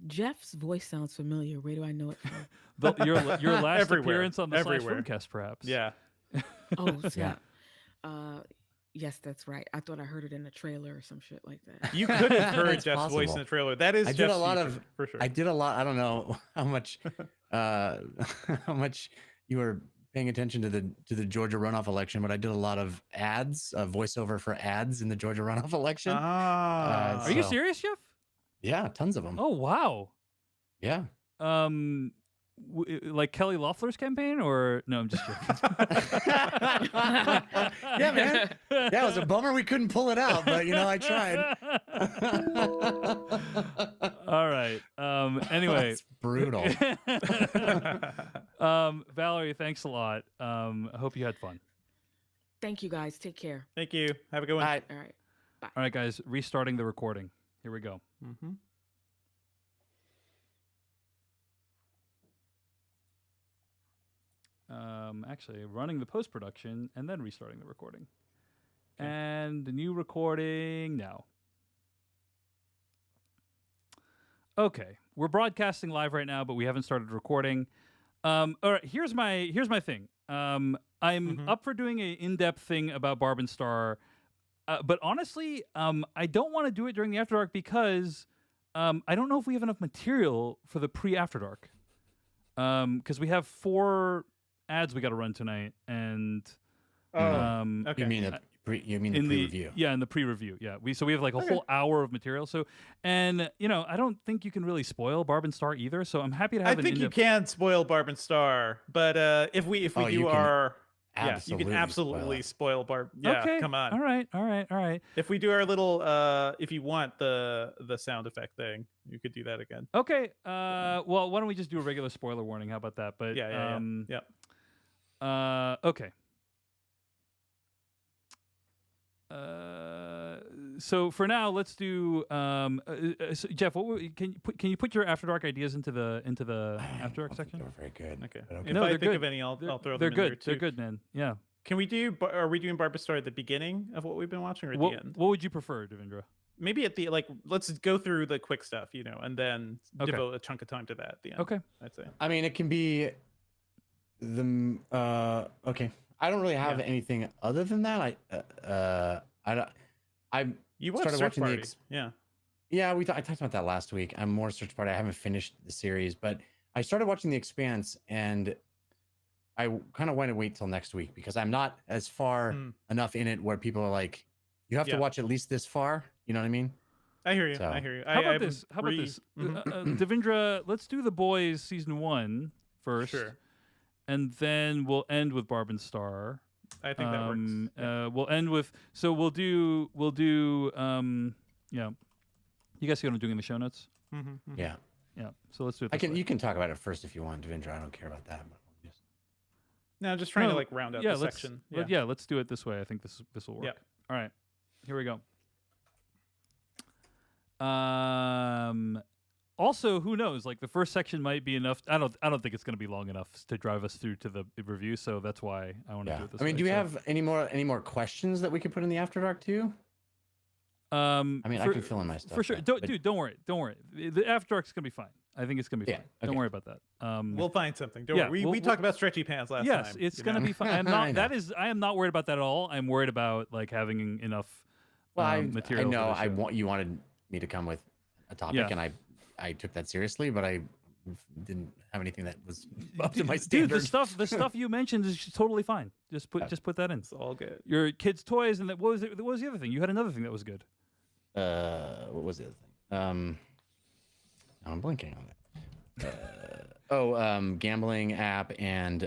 Jeff's voice sounds familiar. Where do I know it from? Your last Everywhere. appearance on the Slash Everywhere. Filmcast, perhaps. Yeah. Oh, Scott. Yes, that's right. I thought I heard it in a trailer or some shit like that. You could have heard It's Jeff's voice in possible. the trailer. That is I did Jeff's a lot future, of for sure. I did a lot. I don't know how much how much you were paying attention to the Georgia runoff election, but I did a lot of ads, voiceover for ads in the Georgia runoff election. Are you So- serious, Jeff? Yeah, tons of them. Oh, wow. Yeah. Like Kelly Loeffler's campaign, or no? I'm just joking. Yeah, man. Yeah, it was a bummer we couldn't pull it out, but I tried. All right. Anyway, That's brutal. Valerie, thanks a lot. I hope you had fun. Thank you, guys. Take care. Thank you. Have a good one. All right. All right. Bye. All right, guys, restarting the recording. Here we go. Mm-hmm. Actually, running the post production and then restarting the recording. And the new recording now. Okay, we're broadcasting live right now, but we haven't started recording. All right, here's my thing. I'm up for doing an in-depth thing about Barb and Star, but honestly, I don't want to do it during the After Dark because I don't know if we have enough material for the pre-After Dark. Because we have 4 ads we got to run tonight, and Okay. You mean the pre-review? In the pre-review. Yeah, we have like a whole hour of material. So, and I don't think you can really spoil Barb and Star either. So I'm happy to have. I think you can spoil Barb and Star, but if we you do can our Yeah, you can absolutely spoil Barb. Yeah, Okay. come on. All right. If we do our little, if you want the sound effect thing, you could do that again. Okay. Well, why don't we just do a regular spoiler warning? How about that? But Yeah. okay. So for now, let's do. So Jeff, can you put your After Dark ideas into the After Dark section? They're very good. Okay. Okay. If No, I they're think good. of any, I'll throw them They're in good. there too. They're good, man. Yeah. Can we do? Are we doing Barbara Star at the beginning of what we've been watching, or at What the end? would you prefer, Devindra? Maybe at the let's go through the quick stuff, and then Okay. devote a chunk of time to that at the end. Okay. I'd say. I mean, it can be the okay. I don't really have anything other than that. You watched started Search watching Party. Yeah. Yeah, I talked about that last week. I'm more Search Party. I haven't finished the series, but I started watching The Expanse, and I kind of want to wait till next week because I'm not as far enough in it where people are like, you have to watch at least this far. You know what I mean? I hear you. So- I hear you. How about this? Mhm. Devindra, let's do The Boys season 1 first. Sure. And then we'll end with Barb and Star. I think that works. Yeah. We'll end with we'll do yeah. You guys see what I'm doing in the show notes? Yeah. Yeah. So let's do it. You can talk about it first if you want, Devindra. I don't care about that. But just... No, just trying to round out the let's, section. Let's do it this way. I think this will work. Yeah. All right. Here we go. Also, who knows? Like the first section might be enough. I don't think it's going to be long enough to drive us through to the review. So that's why I want to do it this way. I mean, do we have any more questions that we could put in the After Dark too? I mean, I can fill in my stuff for sure. Dude, don't worry. The After Dark's gonna be fine. I think it's gonna be fine. Okay. Don't worry about that. We'll find something. Don't worry. We talked about stretchy pants last time. Yes, it's gonna be fine. I'm not. I am not worried about that at all. I'm worried about like having enough material. I know. You wanted me to come with a topic, and I took that seriously, but I didn't have anything that was up to my standards. Dude, the stuff you mentioned is totally fine. Just put that in. It's all good. Your kids' toys and that. What was the other thing? You had another thing that was good. What was the other thing? I'm blinking on it. Gambling app and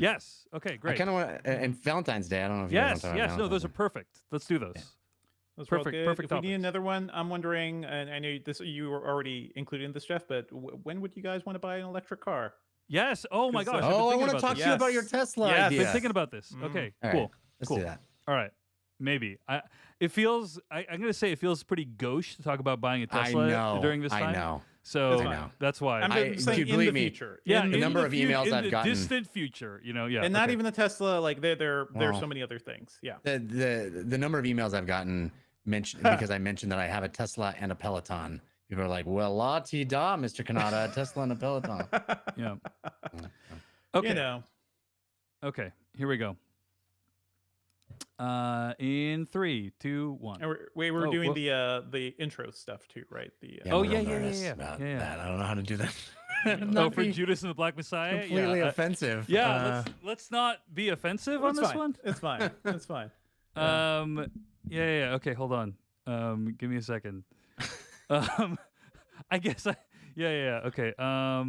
Yes. Okay, great. I kind of want and Valentine's Day. I don't know if you yes, want to yes. No, those are perfect. Let's do those. Yeah. Those Perfect. If we need another one, I'm wondering, and I know you were already including this, Jeff, but when would you guys want to buy an electric car? Yes. Oh my gosh. I want to talk to you about your Tesla idea. idea. Been thinking about this. Okay. All Cool. Right, let's cool. do that. All right. Maybe. It feels. I'm gonna say it feels pretty gauche to talk about buying a Tesla during this time. I know. So that's why. I'm saying in the future. Yeah, the number of emails I've gotten. Distant future. Yeah. And not even the Tesla. Like there are so many other things. Yeah. The number of emails I've gotten mentioned because I mentioned that I have a Tesla and a Peloton. People are like, "Well, la ti da, Mr. Kanata, a Tesla and a Peloton." Yeah. Okay. You know. Okay. Here we go. In 3, 2, 1. And we're doing the intro stuff too, right? The yeah. I don't know how to do that. For Judas and the Black Messiah, completely offensive. Yeah, let's not be offensive on this one. It's fine. It's fine. Yeah. Okay, hold on. Give me a second. I guess Okay. I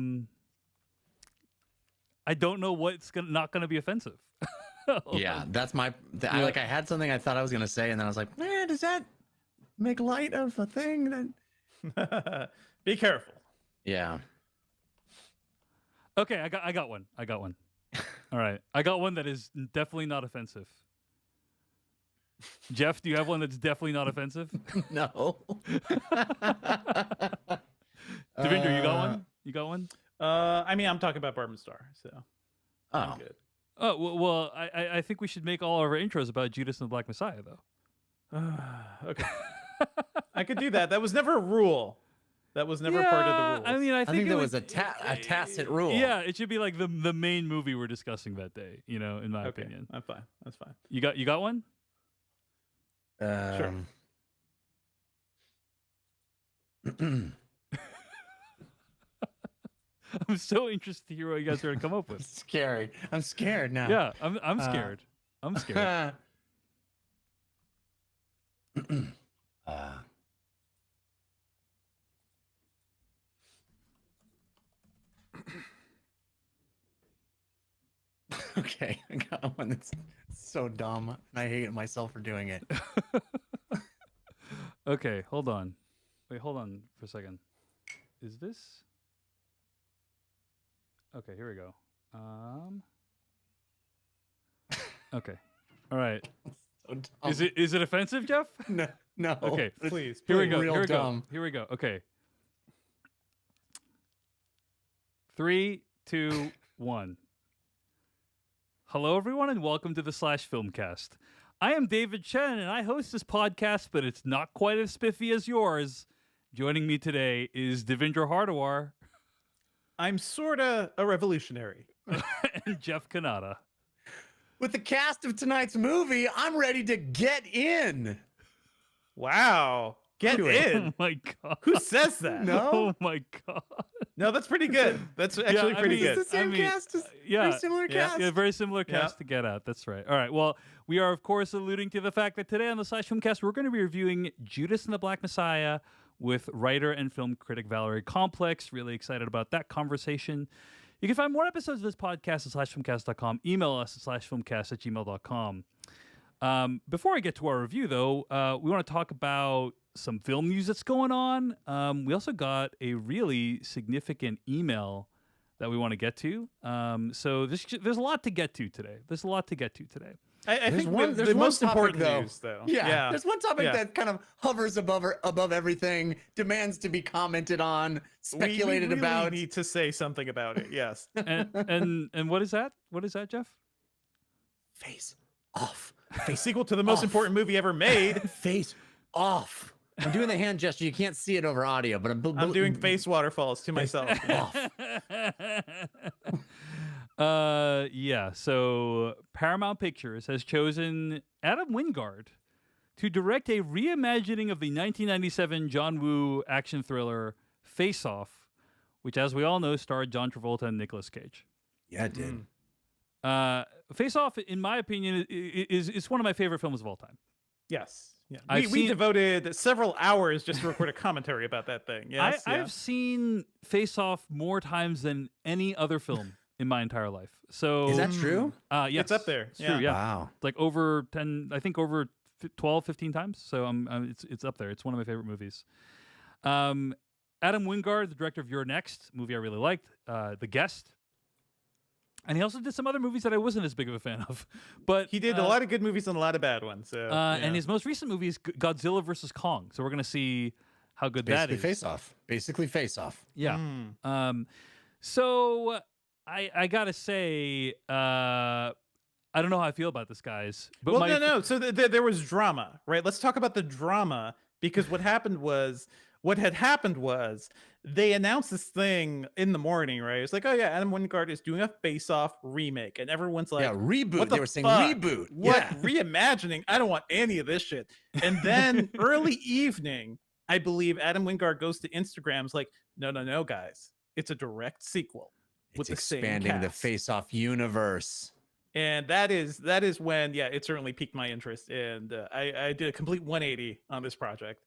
don't know what's not gonna be offensive. Yeah, that's my. I had something I thought I was gonna say, and then I was like, does that make light of a thing? That be careful. Yeah. Okay, I got one. All right, I got one that is definitely not offensive. Jeff, do you have one that's definitely not offensive? No. Devindra, you got one? You got one? I mean, I'm talking about Barb and Star, so I'm good. Oh, well, I think we should make all of our intros about Judas and the Black Messiah, though. Okay. I could do that. That was never a rule. That was never part of the rules. I mean, I think there was a tacit rule. Yeah, it should be like the main movie we're discussing that day, in my opinion. I'm fine. That's fine. You got one? Sure. I'm so interested to hear what you guys are going to come up with. Scary. I'm scared now. Yeah, I'm scared. I'm scared. Okay, I got one that's so dumb, and I hate myself for doing it. Okay, hold on. Wait, hold on for a second. Is this? Okay, here we go. Okay. All right. So dumb. Is it offensive, Jeff? No, no. Okay. It's Please, Here we please. go. real Here we dumb. go. Here we go. Okay. 3, 2, 1. Hello, everyone, and welcome to the Slash Filmcast. I am David Chen, and I host this podcast, but it's not quite as spiffy as yours. Joining me today is Devendra Hardawar I'm sorta a revolutionary. and Jeff Kanata. With the cast of tonight's movie, I'm ready to get in. Wow. Get Oh in. my god. Who says that? No. Oh my god. No, that's pretty good. That's actually I pretty mean, good. It's the same cast as yeah, very similar cast. Yeah, very similar cast to Get Out. That's right. All right. Well, we are, of course, alluding to the fact that today on the Slash Filmcast, we're going to be reviewing Judas and the Black Messiah with writer and film critic Valerie Complex. Really excited about that conversation. You can find more episodes of this podcast at slashfilmcast.com. Email us at slashfilmcast@gmail.com. Before I get to our review, though, we want to talk about some film news that's going on. We also got a really significant email that we want to get to. So there's a lot to get to today. I think there's the one most topic, important though. news, though. Yeah, there's one topic Yeah. that kind of hovers above everything, demands to be commented on, speculated we really about. need to say something about it. Yes. And what is that? What is that, Jeff? Face off. A sequel to the most Off. important movie ever made. Face off. I'm doing the hand gesture. You can't see it over audio, but I'm doing face waterfalls to myself. off. Yeah. So Paramount Pictures has chosen Adam Wingard to direct a reimagining of the 1997 John Woo action thriller Face Off, which, as we all know, starred John Travolta and Nicolas Cage. Yeah, it did. Face Off, in my opinion, is one of my favorite films of all time. Yes. Yeah. I've We seen- devoted several hours just to record a commentary about that thing. Yes. I've seen Face Off more times than any other film in my entire life. So Is that true? yes, It's up there. It's Yeah. true. Yeah, Wow. like over 10, I think over 12, 15 times. So it's up there. It's one of my favorite movies. Adam Wingard, the director of You're Next, movie I really liked, The Guest. And he also did some other movies that I wasn't as big of a fan of. But He did a lot of good movies and a lot of bad ones. So, and his most recent movie is Godzilla versus Kong. So we're going to see how good that Basically is. face off. Basically face off. Yeah. Mm. So I gotta say, I don't know how I feel about this, guys. But Well, no. So there was drama, right? Let's talk about the drama, because what had happened was they announced this thing in the morning, right? It's like, oh yeah, Adam Wingard is doing a Face Off remake, and everyone's like, yeah, reboot. what They the were saying fuck? reboot. What Yeah. reimagining? I don't want any of this shit. And then early evening, I believe Adam Wingard goes to Instagram's like, no, guys, it's a direct sequel with It's the same expanding the cast. face off universe. And that is when, yeah, it certainly piqued my interest, and I did a complete 180 on this project.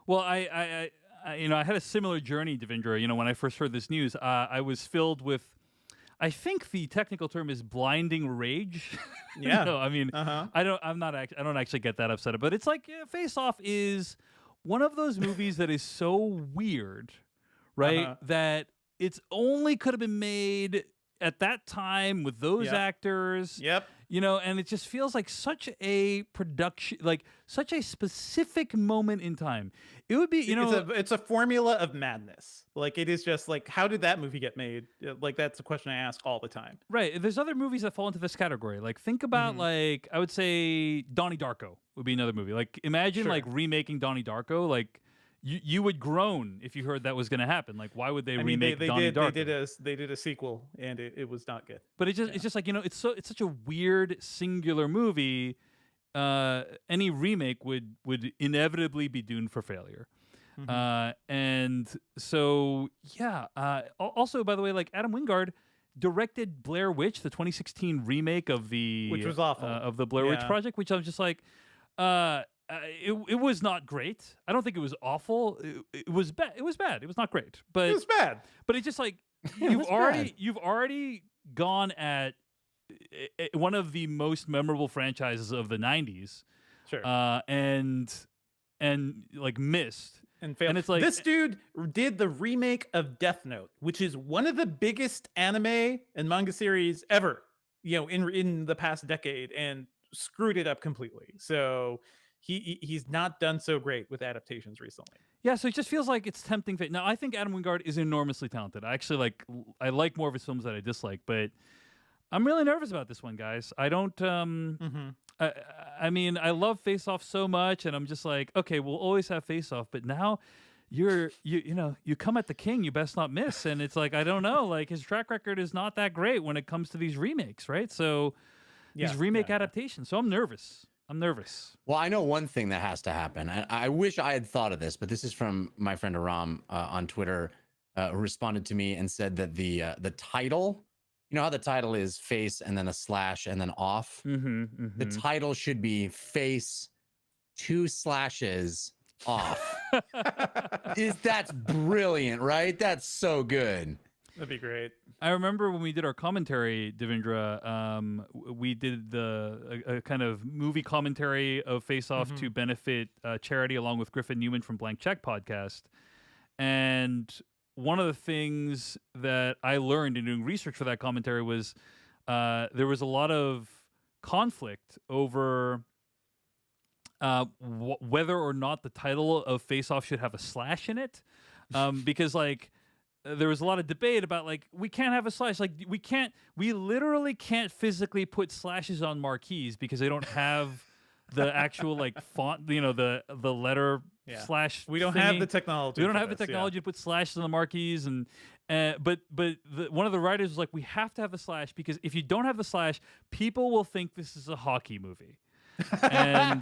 Well, I had a similar journey, Devendra. When I first heard this news, I was filled with, I think the technical term is blinding rage. Yeah. No, I mean, Uh-huh. I don't actually get that upset, but it's like Face Off is one of those movies that is so weird, right? Uh-huh. That it's only could have been made at that time with those Yep. actors. Yep. And it just feels like such a production, like such a specific moment in time. It would be, it's a formula of madness. Like, it is just like, how did that movie get made? Like, that's a question I ask all the time. right. There's other movies that fall into this category. Like, think about like, I would say Donnie Darko would be another movie. Like, imagine Sure. like remaking Donnie Darko. Like, you would groan if you heard that was going to happen. Like, why would they I mean, remake they Donnie Darko? they did a sequel, and it was not good. But it's just like, it's such a weird singular movie. Any remake would inevitably be doomed for failure. And so yeah. Also, by the way, like Adam Wingard directed Blair Witch, the 2016 remake of the Which was awful. of the Blair Witch Yeah. Project, which I was just like, it was not great. I don't think it was awful. It was bad. It was bad. It was not great. But It was bad. but it's just like It was bad. you've already gone at one of the most memorable franchises of the '90s, Sure. and like missed. And failed. And it's like this dude did the remake of Death Note, which is one of the biggest anime and manga series ever, in the past decade, and screwed it up completely. So he's not done so great with adaptations recently. Yeah, so it just feels like it's tempting fate. Now, I think Adam Wingard is enormously talented. I actually I like more of his films that I dislike, but I'm really nervous about this one, guys. I don't. I mean, I love Face Off so much, and I'm just like, okay, we'll always have Face Off, but now you come at the king, you best not miss. And it's like, I don't know, like his track record is not that great when it comes to these remakes, right? So these remake adaptations. So I'm nervous. Well, I know one thing that has to happen. I wish I had thought of this, but this is from my friend Aram on Twitter, who responded to me and said that the title, you know how the title is face and then a slash and then off? The title should be face 2 slashes off. That's brilliant, right? That's so good. That'd be great. I remember when we did our commentary, Devindra, we did a kind of movie commentary of Face Off to benefit charity along with Griffin Newman from Blank Check podcast. And one of the things that I learned in doing research for that commentary was there was a lot of conflict over whether or not the title of Face Off should have a slash in it. Because there was a lot of debate about we can't have a slash. We literally can't physically put slashes on marquees because they don't have the actual font, the letter slash. We don't thingy. have the technology. We don't have the technology to put slashes on the marquees, and but one of the writers was like, we have to have a slash because if you don't have the slash, people will think this is a hockey movie. And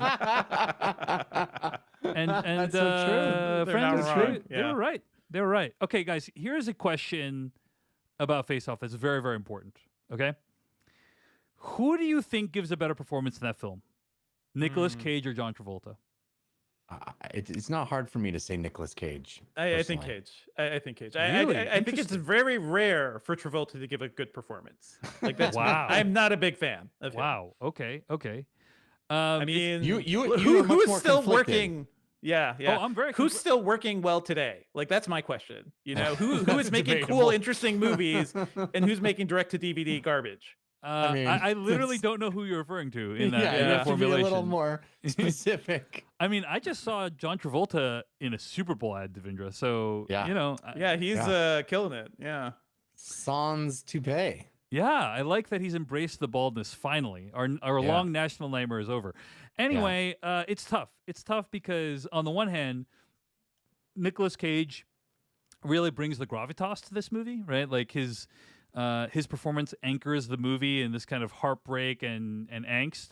That's so true. They're not wrong. They were right. They were right. Okay, guys, here's a question about Face Off that's very, very important. Okay? Who do you think gives a better performance in that film? Nicolas Cage or John Travolta? It's not hard for me to say Nicolas Cage. I think Cage. I think Cage. Really? I think it's very rare for Travolta to give a good performance. That's Wow. I'm not a big fan of him. Wow. Okay. I mean, you who are much is more still conflicted. working? Yeah. Oh, I'm very. Who's still working well today? That's my question. Who is making debatable. cool, interesting movies, and who's making direct to DVD garbage? I literally don't know who you're referring to in that, Yeah, in you that have to be a formulation. little more specific. I mean, I just saw John Travolta in a Super Bowl ad, Devindra. So Yeah. He's killing it. Yeah. Sans toupee. Yeah, I like that he's embraced the baldness finally. Our long national nightmare is over. Anyway, it's tough. It's tough because on the one hand, Nicolas Cage really brings the gravitas to this movie, right? Like his performance anchors the movie in this kind of heartbreak and angst.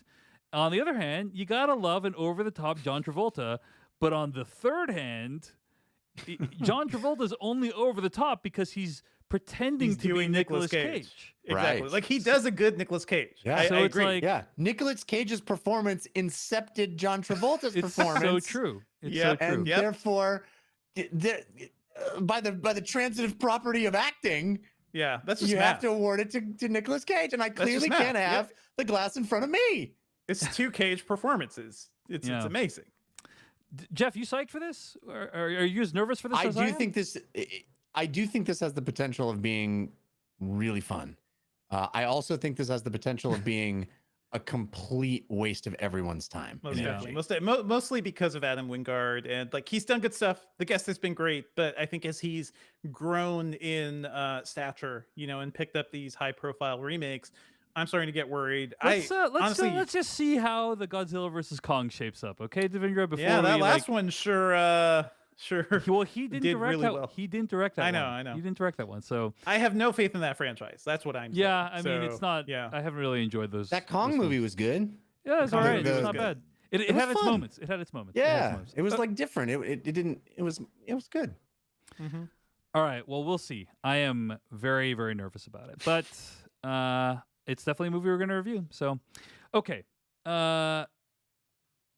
On the other hand, you gotta love an over-the-top John Travolta. But on the third hand, John Travolta's only over the top because he's pretending to be Nicolas Cage. Exactly. Right. Like he does a good Nicolas Cage. Yeah. I So it's agree. like- Nicolas Cage's performance incepted John Travolta's It's performance. so true. It's so true. And Yep. therefore, by the transitive property of acting, Yeah, that's just you math. have to award it to Nicolas Cage. And I That's just clearly math. can't have the glass in front of me. It's 2 Cage performances. It's amazing. Jeff, you psyched for this? Or are you as nervous for this I as I do am? think this. I do think this has the potential of being really fun. I also think this has the potential of being a complete waste of everyone's time. Most and definitely. energy. Mostly because of Adam Wingard, and he's done good stuff. The guest has been great, but I think as he's grown in stature, and picked up these high-profile remakes, I'm starting to get worried. Honestly, Let's just see how the Godzilla versus Kong shapes up, okay, Devindra? Before that we, last one sure. Well, he didn't did direct really that. well. He didn't direct that. I one. know. He didn't direct that one. So I have no faith in that franchise. That's what I'm saying. yeah, I mean, it's So, not. Yeah. I haven't really enjoyed those. That Kong those movie films. was good. Yeah, it's Kong all right. movie It's was not good. bad. It was had its fun. moments. It had its moments. Yeah, it was like different. It didn't. It was good. Mm-hmm. All right. Well, we'll see. I am very, very nervous about it, but it's definitely a movie we're going to review. So, okay,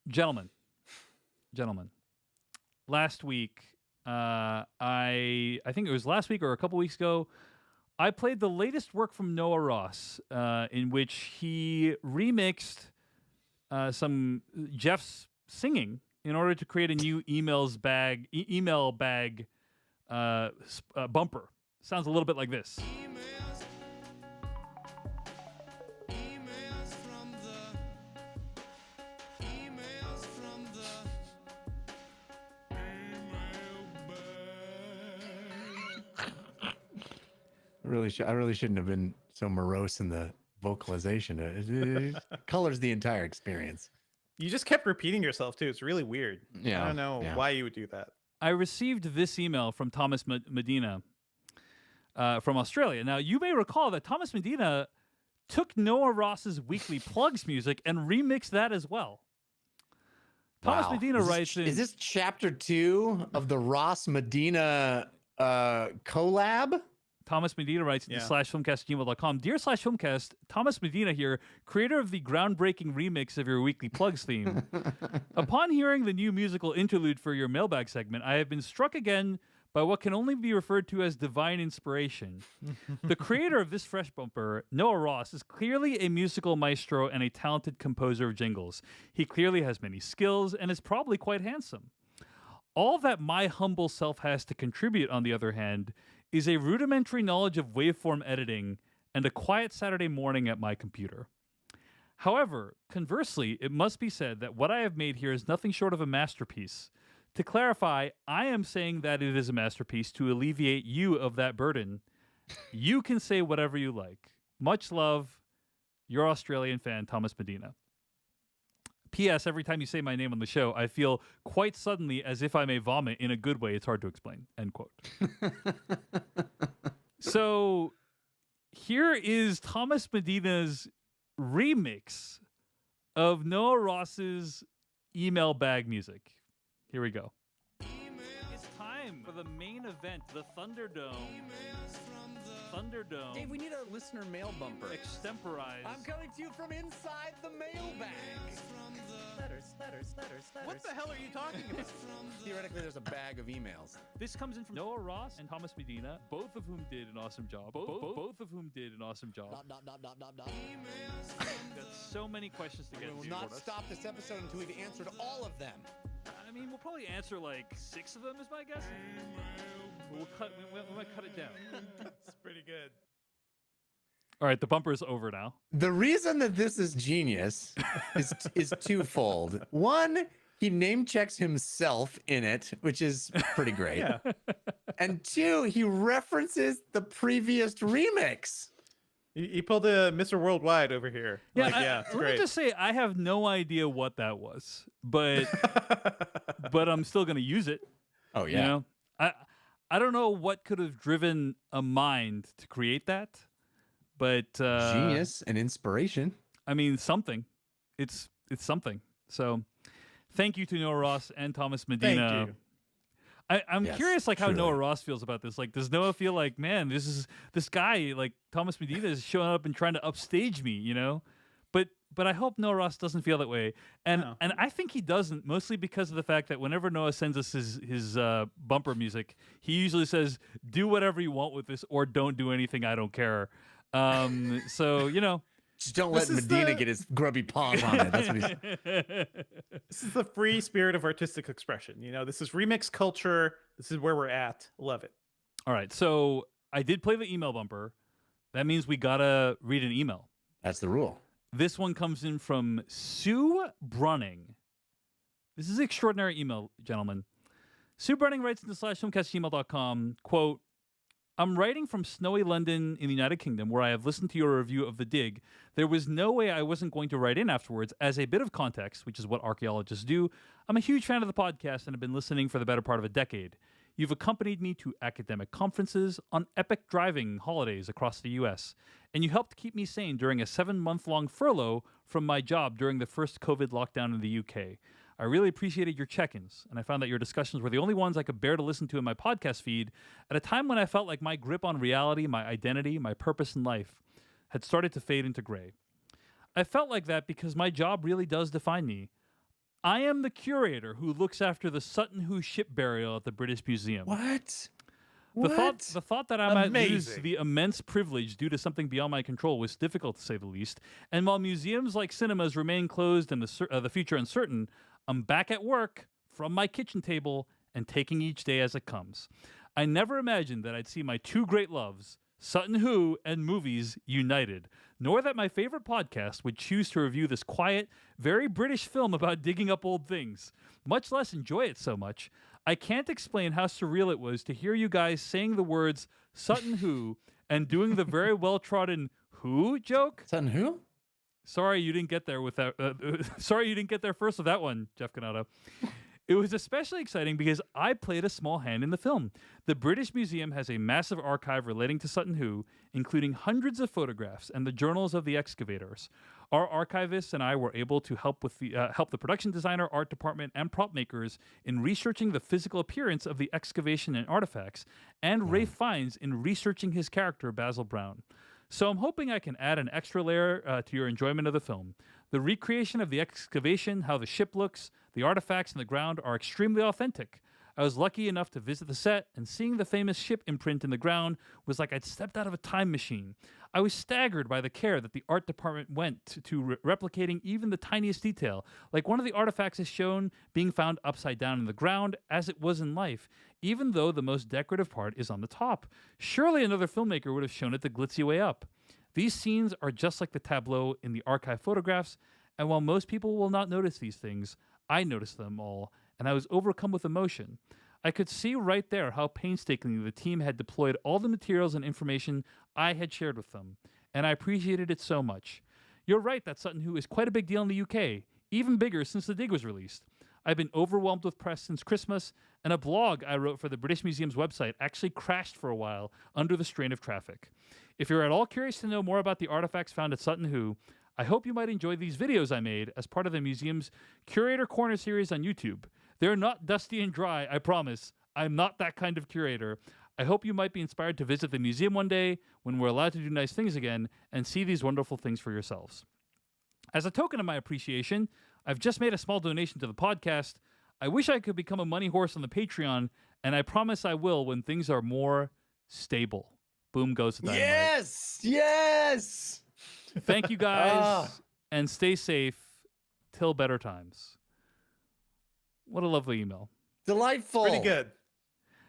gentlemen. Last week, I think it was last week or a couple weeks ago, I played the latest work from Noah Ross, in which he remixed some Jeff's singing in order to create a new email bag bumper. Sounds a little bit like this. I really shouldn't have been so morose in the vocalization. It colors the entire experience. You just kept repeating yourself too. It's really weird. Yeah, I don't know why you would do that. I received this email from Thomas Medina from Australia. Now, you may recall that Thomas Medina took Noah Ross's Weekly Plugs music and remixed that as well. Thomas Medina writes in... Is this chapter 2 of the Ross Medina collab? Thomas Medina writes in /filmcast@gmail.com. Dear /filmcast, Thomas Medina here, creator of the groundbreaking remix of your Weekly Plugs theme. Upon hearing the new musical interlude for your mailbag segment, I have been struck again by what can only be referred to as divine inspiration. The creator of this fresh bumper, Noah Ross, is clearly a musical maestro and a talented composer of jingles. He clearly has many skills and is probably quite handsome. All that my humble self has to contribute, on the other hand, is a rudimentary knowledge of waveform editing and a quiet Saturday morning at my computer. However, conversely, it must be said that what I have made here is nothing short of a masterpiece. To clarify, I am saying that it is a masterpiece to alleviate you of that burden. You can say whatever you like. Much love, your Australian fan, Thomas Medina. P.S. Every time you say my name on the show, I feel quite suddenly as if I may vomit in a good way. It's hard to explain. End quote. So here is Thomas Medina's remix of Noah Ross's email bag music. Here we go. It's time for the main event, the Thunderdome. Thunderdome. Dave, we need a listener mail bumper. Extemporized. I'm coming to you from inside the mailbag. Letters. What the hell are you talking about? Theoretically, there's a bag of emails. This comes in from Noah Ross and Thomas Medina, both of whom did an awesome job. Both of whom did an awesome job. Got so many questions to get to. We will not stop this episode until we've answered all of them. I mean, we'll probably answer like 6 of them, is my guess. We might cut it down. It's pretty good. All right, the bumper is over now. The reason that this is genius is twofold. One, he name checks himself in it, which is pretty great. Yeah. And two, he references the previous remix. He pulled a Mr. Worldwide over here. Yeah, it's let great. me just say, I have no idea what that was, but I'm still going to use it. Oh, yeah. You know? I don't know what could have driven a mind to create that, but genius and inspiration. I mean, something. It's something. So, thank you to Noah Ross and Thomas Medina. Thank you. I'm curious, like, how truly. Noah Ross feels about this. Like, does Noah feel like, man, this guy, like Thomas Medina, is showing up and trying to upstage me, you know? But I hope Noah Ross doesn't feel that way, and I think he doesn't, mostly because of the fact that whenever Noah sends us his bumper music, he usually says, "Do whatever you want with this, or don't do anything. I don't care." So you know. Just don't let Medina get his grubby paws on it. That's what he's... This is the free spirit of artistic expression. You know, this is remix culture. This is where we're at. Love it. All right, so I did play the email bumper. That means we gotta read an email. That's the rule. This one comes in from Sue Brunning. This is an extraordinary email, gentlemen. Sue Brunning writes into /filmcast@gmail.com, quote, I'm writing from snowy London in the United Kingdom, where I have listened to your review of The Dig. There was no way I wasn't going to write in afterwards. As a bit of context, which is what archaeologists do, I'm a huge fan of the podcast and have been listening for the better part of a decade. You've accompanied me to academic conferences, on epic driving holidays across the U.S., and you helped keep me sane during a 7-month-long furlough from my job during the first COVID lockdown in the UK. I really appreciated your check-ins, and I found that your discussions were the only ones I could bear to listen to in my podcast feed at a time when I felt like my grip on reality, my identity, my purpose in life had started to fade into gray. I felt like that because my job really does define me. I am the curator who looks after the Sutton Hoo ship burial at the British Museum. What? The thought that I might lose Amazing. the immense privilege due to something beyond my control was difficult to say the least. And while museums like cinemas remain closed and the future uncertain, I'm back at work from my kitchen table and taking each day as it comes. I never imagined that I'd see my two great loves, Sutton Hoo and movies, united, nor that my favorite podcast would choose to review this quiet, very British film about digging up old things, much less enjoy it so much. I can't explain how surreal it was to hear you guys saying the words Sutton Hoo and doing the very well-trodden "who" joke. Sutton Hoo? Sorry you didn't get there with that. Sorry you didn't get there first with that one, Jeff Canado. It was especially exciting because I played a small hand in the film. The British Museum has a massive archive relating to Sutton Hoo, including hundreds of photographs and the journals of the excavators. Our archivists and I were able to help the production designer, art department, and prop makers in researching the physical appearance of the excavation and artifacts, and Rafe Fiennes in researching his character, Basil Brown. So I'm hoping I can add an extra layer to your enjoyment of the film. The recreation of the excavation, how the ship looks, the artifacts in the ground are extremely authentic. I was lucky enough to visit the set, and seeing the famous ship imprint in the ground was like I'd stepped out of a time machine. I was staggered by the care that the art department went to replicating even the tiniest detail, like one of the artifacts is shown being found upside down in the ground as it was in life, even though the most decorative part is on the top. Surely another filmmaker would have shown it the glitzy way up. These scenes are just like the tableau in the archive photographs, and while most people will not notice these things, I noticed them all, and I was overcome with emotion. I could see right there how painstakingly the team had deployed all the materials and information I had shared with them, and I appreciated it so much. You're right that Sutton Hoo is quite a big deal in the UK, even bigger since The Dig was released. I've been overwhelmed with press since Christmas, and a blog I wrote for the British Museum's website actually crashed for a while under the strain of traffic. If you're at all curious to know more about the artifacts found at Sutton Hoo, I hope you might enjoy these videos I made as part of the museum's Curator Corner series on YouTube. They're not dusty and dry, I promise. I'm not that kind of curator. I hope you might be inspired to visit the museum one day when we're allowed to do nice things again and see these wonderful things for yourselves. As a token of my appreciation, I've just made a small donation to the podcast. I wish I could become a money horse on the Patreon, and I promise I will when things are more stable. Boom goes the dynamite. Yes! Thank you guys, and stay safe till better times. What a lovely email. Delightful. Pretty good.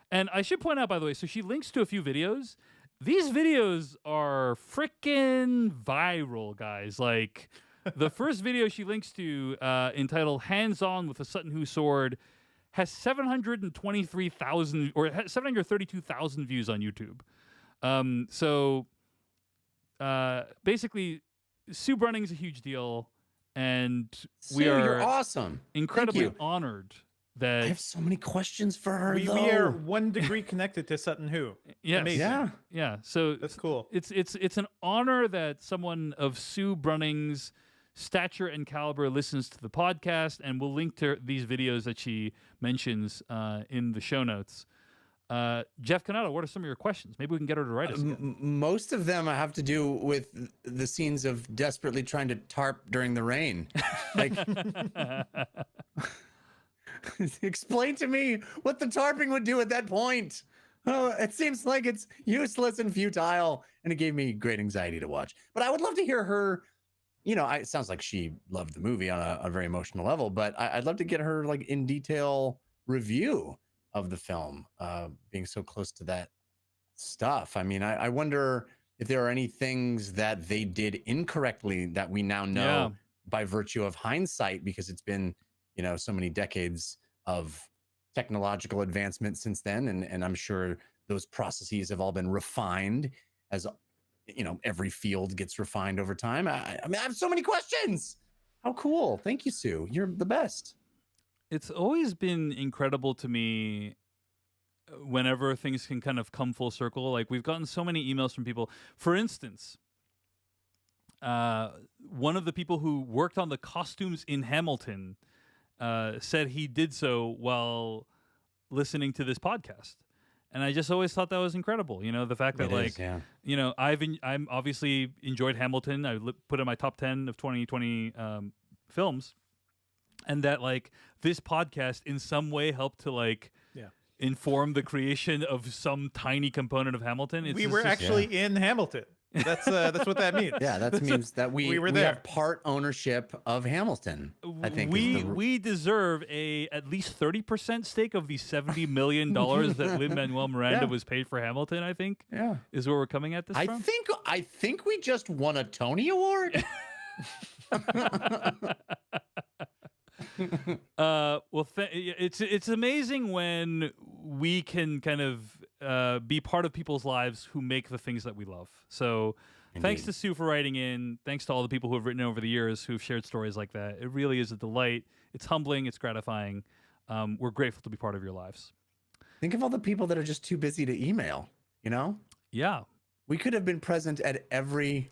And I should point out, by the way, so she links to a few videos. These videos are freaking viral, guys. Like, the first video she links to, entitled Hands On with a Sutton Hoo Sword, has 723,000 or 732,000 views on YouTube. Basically, Sue Brunning's a huge deal, and we Sue, are you're awesome. incredibly Thank you. honored I that. have so many questions for her. We are 1 degree connected to Sutton Hoo. Yes. Amazing. Yeah. Yeah, so That's cool. it's an honor that someone of Sue Brunning's stature and caliber listens to the podcast, and we'll link to these videos that she mentions in the show notes. Jeff Canado, what are some of your questions? Maybe we can get her to write us again. Most of them have to do with the scenes of desperately trying to tarp during the rain. Like, explain to me what the tarping would do at that point. Oh, it seems like it's useless and futile, and it gave me great anxiety to watch. But I would love to hear her. You know, it sounds like she loved the movie on a very emotional level, but I'd love to get her like in detail review of the film, being so close to that stuff. I mean, I wonder if there are any things that they did incorrectly that we now know by virtue of hindsight, because it's been, you know, so many decades of technological advancement since then. And I'm sure those processes have all been refined as, you know, every field gets refined over time. I mean, I have so many questions. How cool. Thank you, Sue. You're the best. It's always been incredible to me whenever things can kind of come full circle. Like, we've gotten so many emails from people. For instance, one of the people who worked on the costumes in Hamilton said he did so while listening to this podcast. And I just always thought that was incredible. You know, the fact that, you know, I'm obviously enjoyed Hamilton. I put it in my top 10 of 2020 films. And that, like, this podcast in some way helped to, like, inform the creation of some tiny component of Hamilton. We were actually in Hamilton. That's what that means. Yeah, that means that we were there. have part ownership of Hamilton. I think we deserve at least 30% stake of the $70 million that Lin-Manuel Miranda was paid for Hamilton. I think is where we're coming at this from. I think we just won a Tony Award. It's amazing when we can kind of be part of people's lives who make the things that we love. So thanks to Sue for writing in. Thanks to all the people who have written over the years who've shared stories like that. It really is a delight. It's humbling. It's gratifying. We're grateful to be part of your lives. Think of all the people that are just too busy to email, Yeah. We could have been present at every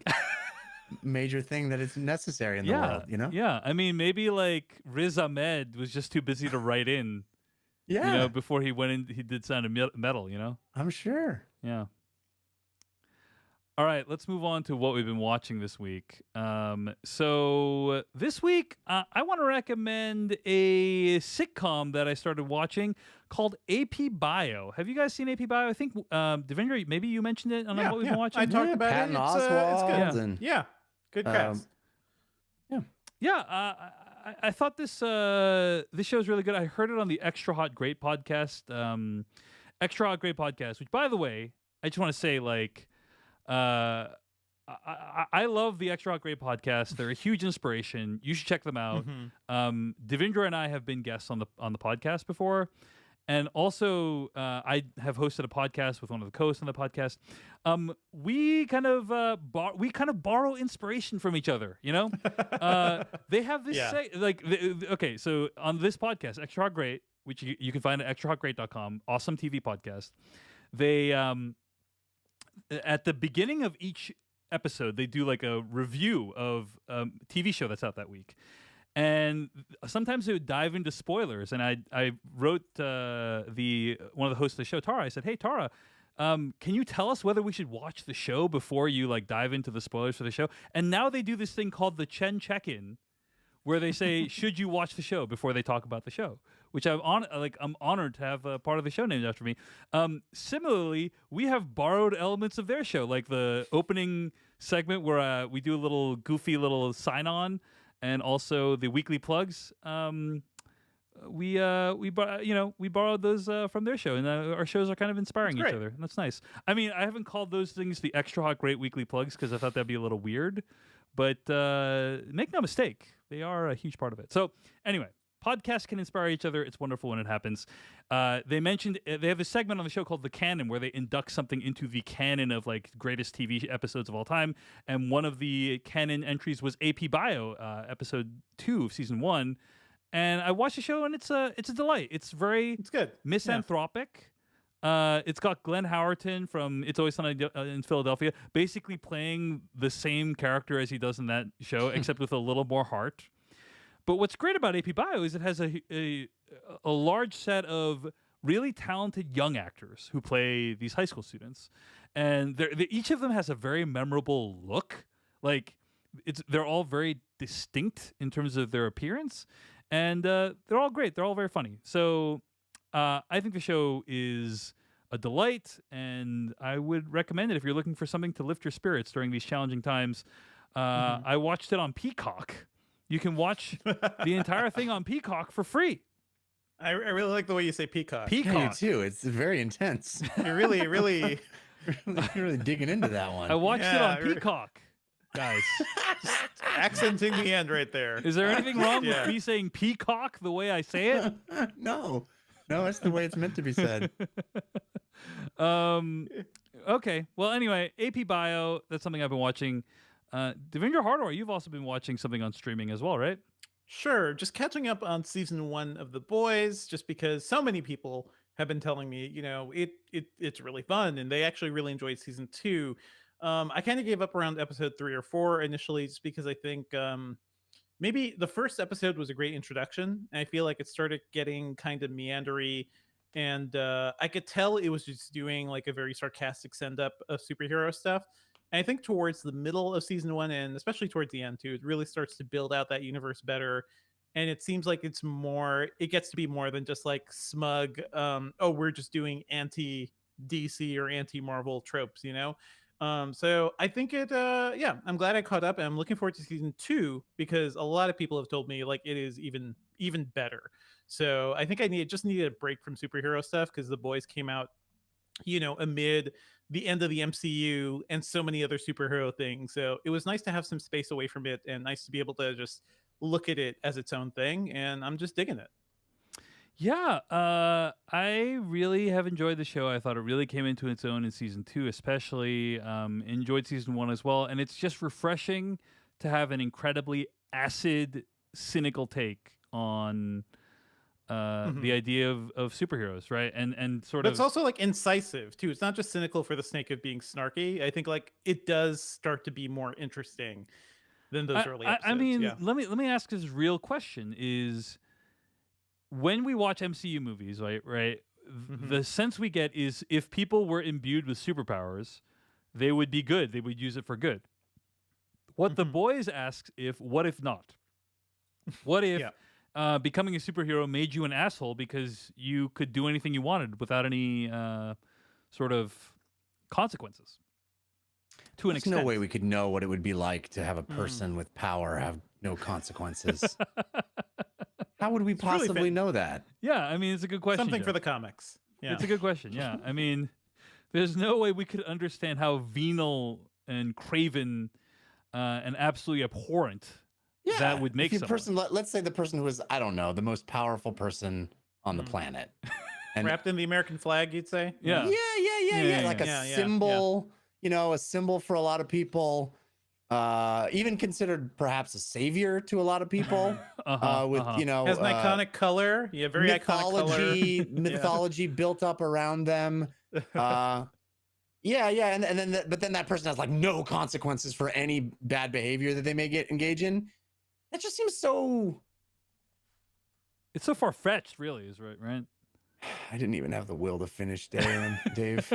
major thing that is necessary in the world, Yeah. I mean, maybe like Riz Ahmed was just too busy to write in. Yeah. Before he went in, he did Sound of Metal, I'm sure. Yeah. All right, let's move on to what we've been watching this week. So this week, I want to recommend a sitcom that I started watching called AP Bio. Have you guys seen AP Bio? I think, Devendra, maybe you mentioned it on what we've been watching. I talked about Patton it. Oswalt. It's good. Good cast. I thought this show is really good. I heard it on the Extra Hot Great podcast. Extra Hot Great podcast, which, by the way, I just want to say, like, I love the Extra Hot Great podcast. They're a huge inspiration. You should check them out. Devendra and I have been guests on the podcast before, and also I have hosted a podcast with one of the co-hosts on the podcast. We kind of borrow inspiration from each other. They have this okay. So on this podcast, Extra Hot Great, which you can find at extrahotgreat.com, awesome TV podcast. They at the beginning of each episode, they do like a review of a TV show that's out that week. And sometimes they would dive into spoilers. And I wrote one of the hosts of the show, Tara. I said, "Hey, Tara, can you tell us whether we should watch the show before you like dive into the spoilers for the show?" And now they do this thing called the Chen Check-In, where they say, "Should you watch the show?" before they talk about the show, which I'm honored to have a part of the show named after me. Similarly, we have borrowed elements of their show, like the opening segment where we do a little goofy little sign-on, and also the weekly plugs. We borrowed those from their show, and our shows are kind of inspiring each other, and that's nice. I mean, I haven't called those things the Extra Hot Great weekly plugs because I thought that'd be a little weird, but make no mistake, they are a huge part of it. So anyway, podcasts can inspire each other. It's wonderful when it happens. They mentioned they have a segment on the show called The Canon, where they induct something into the canon of like greatest TV episodes of all time. And one of the canon entries was AP Bio, episode 2 of season 1. And I watched the show, and it's a delight. It's good, misanthropic. It's got Glenn Howerton from It's Always Sunny in Philadelphia basically playing the same character as he does in that show, except with a little more heart. But what's great about AP Bio is it has a large set of really talented young actors who play these high school students, and each of them has a very memorable look. Like they're all very distinct in terms of their appearance, and they're all great. They're all very funny. So I think the show is a delight, and I would recommend it if you're looking for something to lift your spirits during these challenging times. I watched it on Peacock. You can watch the entire thing on Peacock for free. I really like the way you say Peacock. Peacock. Yeah, you too. It's very intense. You're really really digging into that one. I watched it on Peacock, guys. Accenting the end right there. Is there anything wrong with me saying Peacock the way I say it? No, that's the way it's meant to be said. Okay. Well, anyway, AP Bio. That's something I've been watching. Devendra Hardawar, you've also been watching something on streaming as well, right? Sure. Just catching up on season 1 of The Boys, just because so many people have been telling me, it's really fun, and they actually really enjoyed season 2. I kind of gave up around episode 3 or 4 initially, just because I think maybe the first episode was a great introduction. And I feel like it started getting kind of meandery, and I could tell it was just doing like a very sarcastic send up of superhero stuff. And I think towards the middle of season 1, and especially towards the end too, it really starts to build out that universe better. and it seems like it gets to be more than just like smug, oh, we're just doing anti DC or anti Marvel tropes, you know. So I think yeah, I'm glad I caught up, and I'm looking forward to season 2 because a lot of people have told me like it is even better. So I think I just needed a break from superhero stuff because The Boys came out, amid the end of the MCU and so many other superhero things. So it was nice to have some space away from it and nice to be able to just look at it as its own thing. And I'm just digging it. Yeah, I really have enjoyed the show. I thought it really came into its own in season 2, especially. Enjoyed season 1 as well, and it's just refreshing to have an incredibly acid, cynical take on the idea of superheroes, right? And sort But of. it's also like incisive too. It's not just cynical for the sake of being snarky. I think like it does start to be more interesting than those early episodes. I mean, yeah. let me ask this real question: is when we watch MCU movies, right? The sense we get is if people were imbued with superpowers, they would be good. They would use it for good. What The Boys asks what if not? What if becoming a superhero made you an asshole because you could do anything you wanted without any sort of consequences? To an There's extent. no way we could know what it would be like to have a person with power have no consequences. How would we possibly really know that? Yeah, I mean, it's a good question. Something Jeff. for the comics. Yeah. It's a good question. Yeah, I mean, there's no way we could understand how venal and craven and absolutely abhorrent that would make if someone. person. Let's say the person who was, I don't know, the most powerful person on the planet, and wrapped in the American flag, you'd say. Yeah. like a symbol. A symbol for a lot of people. Even considered perhaps a savior to a lot to has an iconic color, very iconic color. mythology built up around them. And then but then that person has like no consequences for any bad behavior that they may engage in. That just seems so. It's so far fetched, really, is right. I didn't even have the will to finish, Dave. It's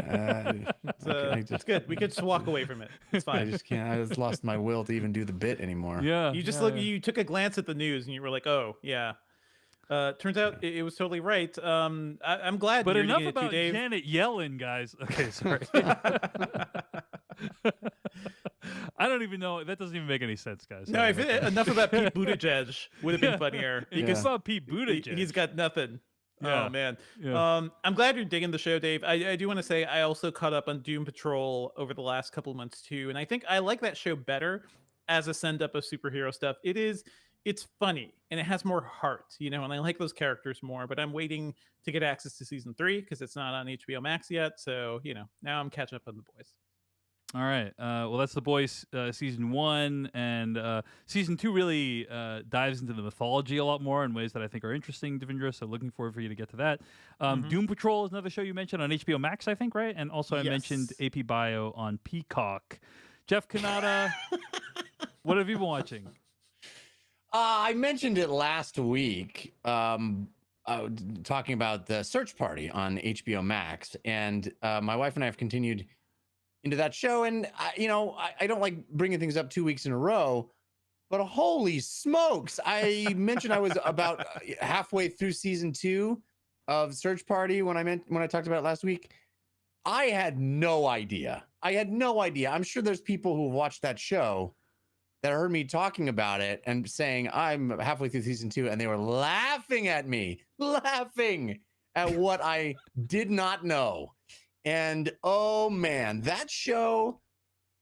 good. We could just walk away from it. It's fine. I just can't. I just lost my will to even do the bit anymore. Yeah. You just yeah. You took a glance at the news and you were like, oh yeah. Turns out it was totally right. I'm glad. But you're enough digging it about too, Dave. Janet Yellen, guys. Okay, sorry. I don't even know. That doesn't even make any sense, guys. No, enough about Pete Buttigieg would have been funnier. It's about Pete Buttigieg. He's got nothing. Yeah. Oh man. Yeah. I'm glad you're digging the show, Dave. I do want to say I also caught up on Doom Patrol over the last couple of months too, and I think I like that show better as a send up of superhero stuff. It's funny and it has more heart, and I like those characters more. But I'm waiting to get access to season 3 because it's not on HBO Max yet. So now I'm catching up on The Boys. All right. Well, that's The Boys season 1, and season 2 really dives into the mythology a lot more in ways that I think are interesting, Devindra. So looking forward for you to get to that. Doom Patrol is another show you mentioned on HBO Max, I think, right? And also I mentioned AP Bio on Peacock. Jeff Kanata, what have you been watching? I mentioned it last week, talking about the Search Party on HBO Max, and my wife and I have continued into that show, and I don't like bringing things up 2 weeks in a row, but holy smokes, I mentioned I was about halfway through season 2 of Search Party when I talked about it last week. I had no idea. I'm sure there's people who have watched that show that heard me talking about it and saying I'm halfway through season 2, and they were laughing at what I did not know. And oh man, that show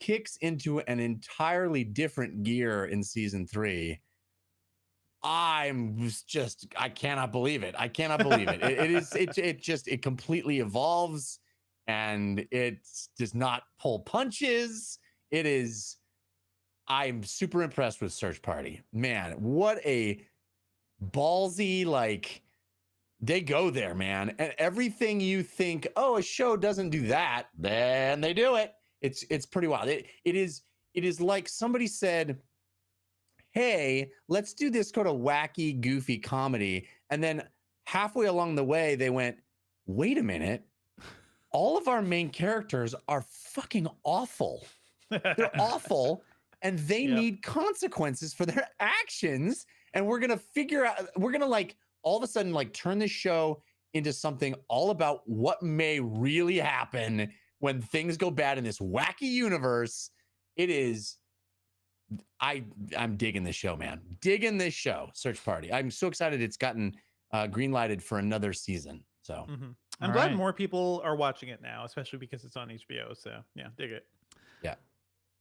kicks into an entirely different gear in season 3. I cannot believe it. It completely evolves, and it does not pull punches. I'm super impressed with Search Party. Man, what a ballsy, they go there, man. And everything you think, oh, a show doesn't do that, then they do it. It's pretty wild. It is like somebody said, hey, let's do this kind of wacky, goofy comedy. And then halfway along the way, they went, wait a minute. All of our main characters are fucking awful. They're awful, and they need consequences for their actions. and we're gonna figure out. We're gonna like all of a sudden like turn this show into something all about what may really happen when things go bad in this wacky universe. It is. I'm digging this show, man. Digging this show, Search Party. I'm so excited it's gotten green lighted for another season. So I'm glad more people are watching it now, especially because it's on HBO. So yeah, dig it. Yeah.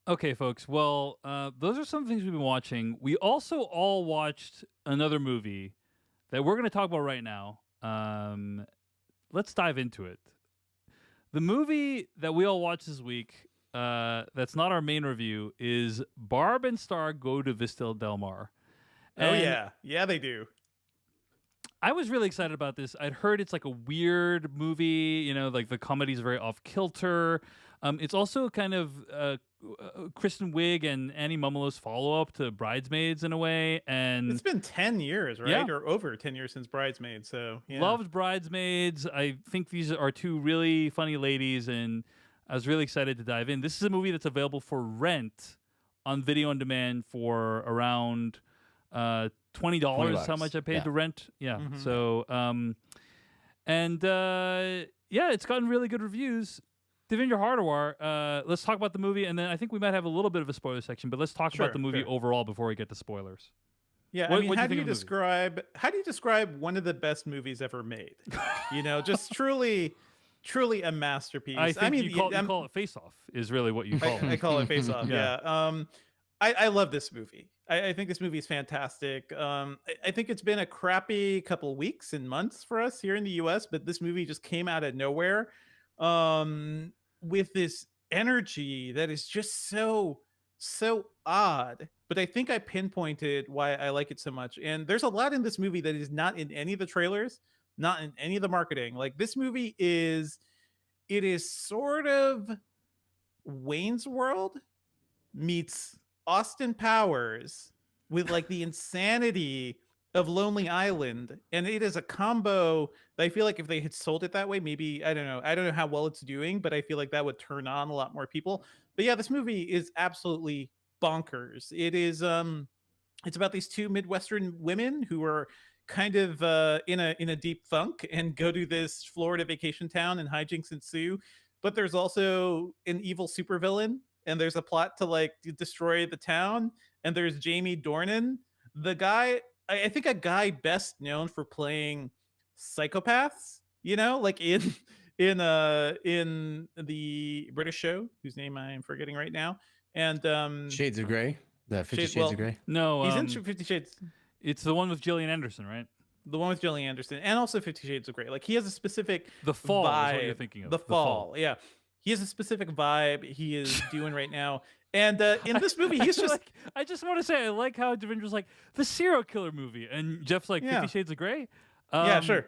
Okay, folks. Well, those are some things we've been watching. We also all watched another movie that we're going to talk about right now. Let's dive into it. The movie that we all watched this week, that's not our main review, is Barb and Star Go to Vista Del Mar. And yeah, they do. I was really excited about this. I'd heard it's like a weird movie, you know, like the comedy's very off kilter. It's also kind of Kristen Wiig and Annie Mumolo's follow-up to Bridesmaids in a way. And it's been 10 years, right? Yeah. Or over 10 years since Bridesmaids. So yeah. Loved Bridesmaids. I think these are two really funny ladies, and I was really excited to dive in. This is a movie that's available for rent on video on demand for around $20 is how much I paid to rent. Yeah. So it's gotten really good reviews. Devendra Hardawar, let's talk about the movie, and then I think we might have a little bit of a spoiler section, but let's talk about the movie overall before we get to spoilers. Yeah, how do you describe one of the best movies ever made? You know, just truly a masterpiece. I think you call it Face Off is really what you call it. I call it Face Off. Yeah. I love this movie. I think this movie is fantastic. I think it's been a crappy couple weeks and months for us here in the U.S., but this movie just came out of nowhere with this energy that is just so odd. But I think I pinpointed why I like it so much. And there's a lot in this movie that is not in any of the trailers, not in any of the marketing. Like, this movie is sort of Wayne's World meets Austin Powers with like the insanity of Lonely Island, and it is a combo that I feel like if they had sold it that way, maybe I don't know how well it's doing, but I feel like that would turn on a lot more people. But yeah, this movie is absolutely bonkers. It is it's about these two Midwestern women who are kind of in a deep funk and go to this Florida vacation town, and hijinks ensue. But there's also an evil supervillain, and there's a plot to like destroy the town, and there's Jamie Dornan, the guy, I think a guy best known for playing psychopaths, you know, like in the British show whose name I am forgetting right now, and Shades of Grey, the 50 Shades of Grey. No, he's in 50 Shades. It's the one with Gillian Anderson, right? The one with Gillian Anderson, and also 50 Shades of Grey. Like, he has a specific The Fall vibe. is what you're thinking of. The Fall, yeah. He has a specific vibe he is doing right now. And in this movie, he's just... I just want to say, I like how Devendra's like, the serial killer movie. And Jeff's like, 50 Shades of Grey? Yeah, sure.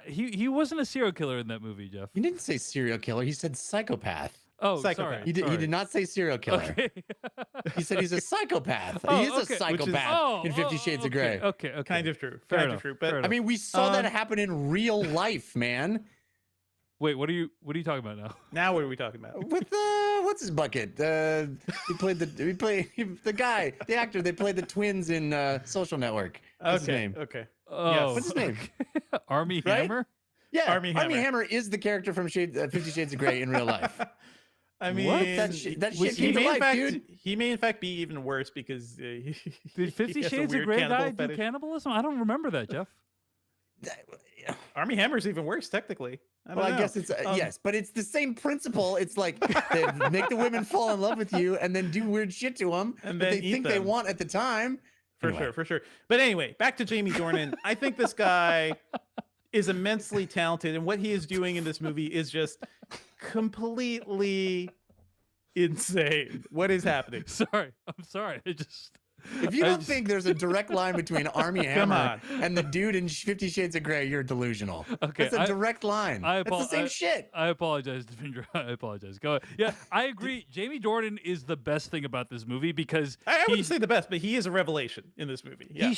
He wasn't a serial killer in that movie, Jeff. He didn't say serial killer. He said psychopath. Oh, Psychopath. sorry. He did not say serial killer. Okay. He said he's a psychopath. Oh, he is okay. a psychopath in 50 Shades of Grey. Okay. Kind of true. Fair kind enough. of true. But Fair I enough. mean, we saw that happen in real life, man. Wait, what are you talking about now? now what are we talking about? With what's his bucket? He played the guy, the actor. They played the twins in Social Network. What's his name? Okay. Oh, What's his name? Army Right? Hammer? Yeah, Armie Hammer. is the character from 50 Shades of Grey in real life. I mean, What? That shit he came to may in life, fact, dude. He may in fact be even worse because Did he 50 has a Shades of weird Grey cannibal guy do fetish. cannibalism? I don't remember that, Jeff. Armie Hammer's even worse, technically. I don't know. guess it's yes, but it's the same principle. It's like they make the women fall in love with you and then do weird shit to them And that then they eat think they them. want at the time. For sure. But anyway, back to Jamie Dornan. I think this guy is immensely talented, and what he is doing in this movie is just completely insane. What is happening? I'm sorry. If you don't think there's a direct line between Armie Come Hammer on. and the dude in 50 Shades of Grey, you're delusional. Okay, That's a direct line. That's the same shit. I apologize, Devendra. I apologize. Go ahead. Yeah, I agree. Jamie Dornan is the best thing about this movie because I wouldn't say the best, but he is a revelation in this movie. Yeah.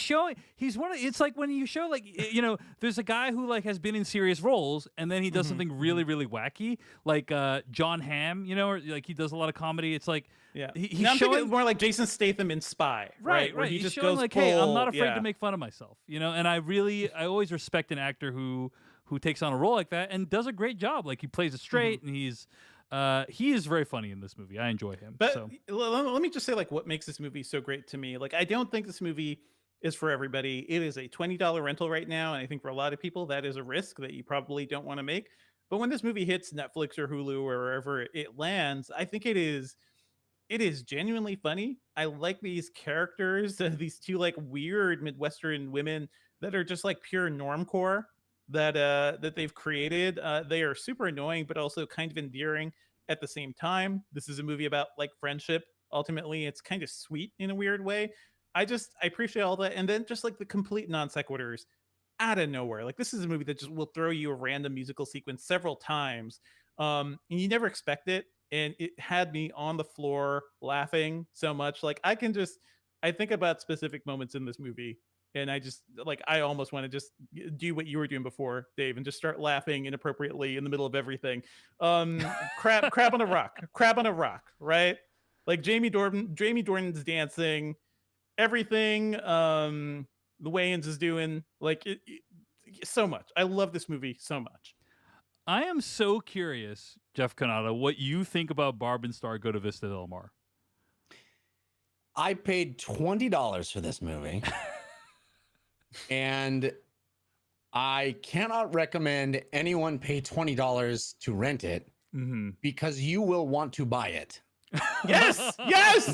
he's one of, it's like when you show, like, you know, there's a guy who like has been in serious roles and then he does something really, really wacky, like John Hamm, you know, or like he does a lot of comedy. It's like Yeah. he's Now I'm thinking showing more like Jason Statham in Spy, right? Where he He's just showing goes like, full, hey, I'm not afraid yeah. to make fun of myself, and I always respect an actor who takes on a role like that and does a great job. Like he plays it straight, and he is very funny in this movie. I enjoy him. But So let me just say, like, what makes this movie so great to me. Like, I don't think this movie is for everybody. It is a $20 rental right now, and I think for a lot of people that is a risk that you probably don't want to make. But when this movie hits Netflix or Hulu or wherever it lands, I think it is genuinely funny. I like these characters, these two like weird Midwestern women that are just like pure normcore that they've created. They are super annoying, but also kind of endearing at the same time. This is a movie about like friendship. Ultimately, it's kind of sweet in a weird way. I appreciate all that, and then just like the complete non sequiturs out of nowhere. Like this is a movie that just will throw you a random musical sequence several times, and you never expect it. And it had me on the floor laughing so much. Like I think about specific moments in this movie, and I almost want to just do what you were doing before, Dave, and just start laughing inappropriately in the middle of everything. Crab on a rock, right? Like Jamie Dornan's dancing, everything. The Wayans is doing so much. I love this movie so much. I am so curious, Jeff Canada, what you think about Barb and Star Go to Vista Del Mar. I paid $20 for this movie. And I cannot recommend anyone pay $20 to rent it because you will want to buy it. Yes,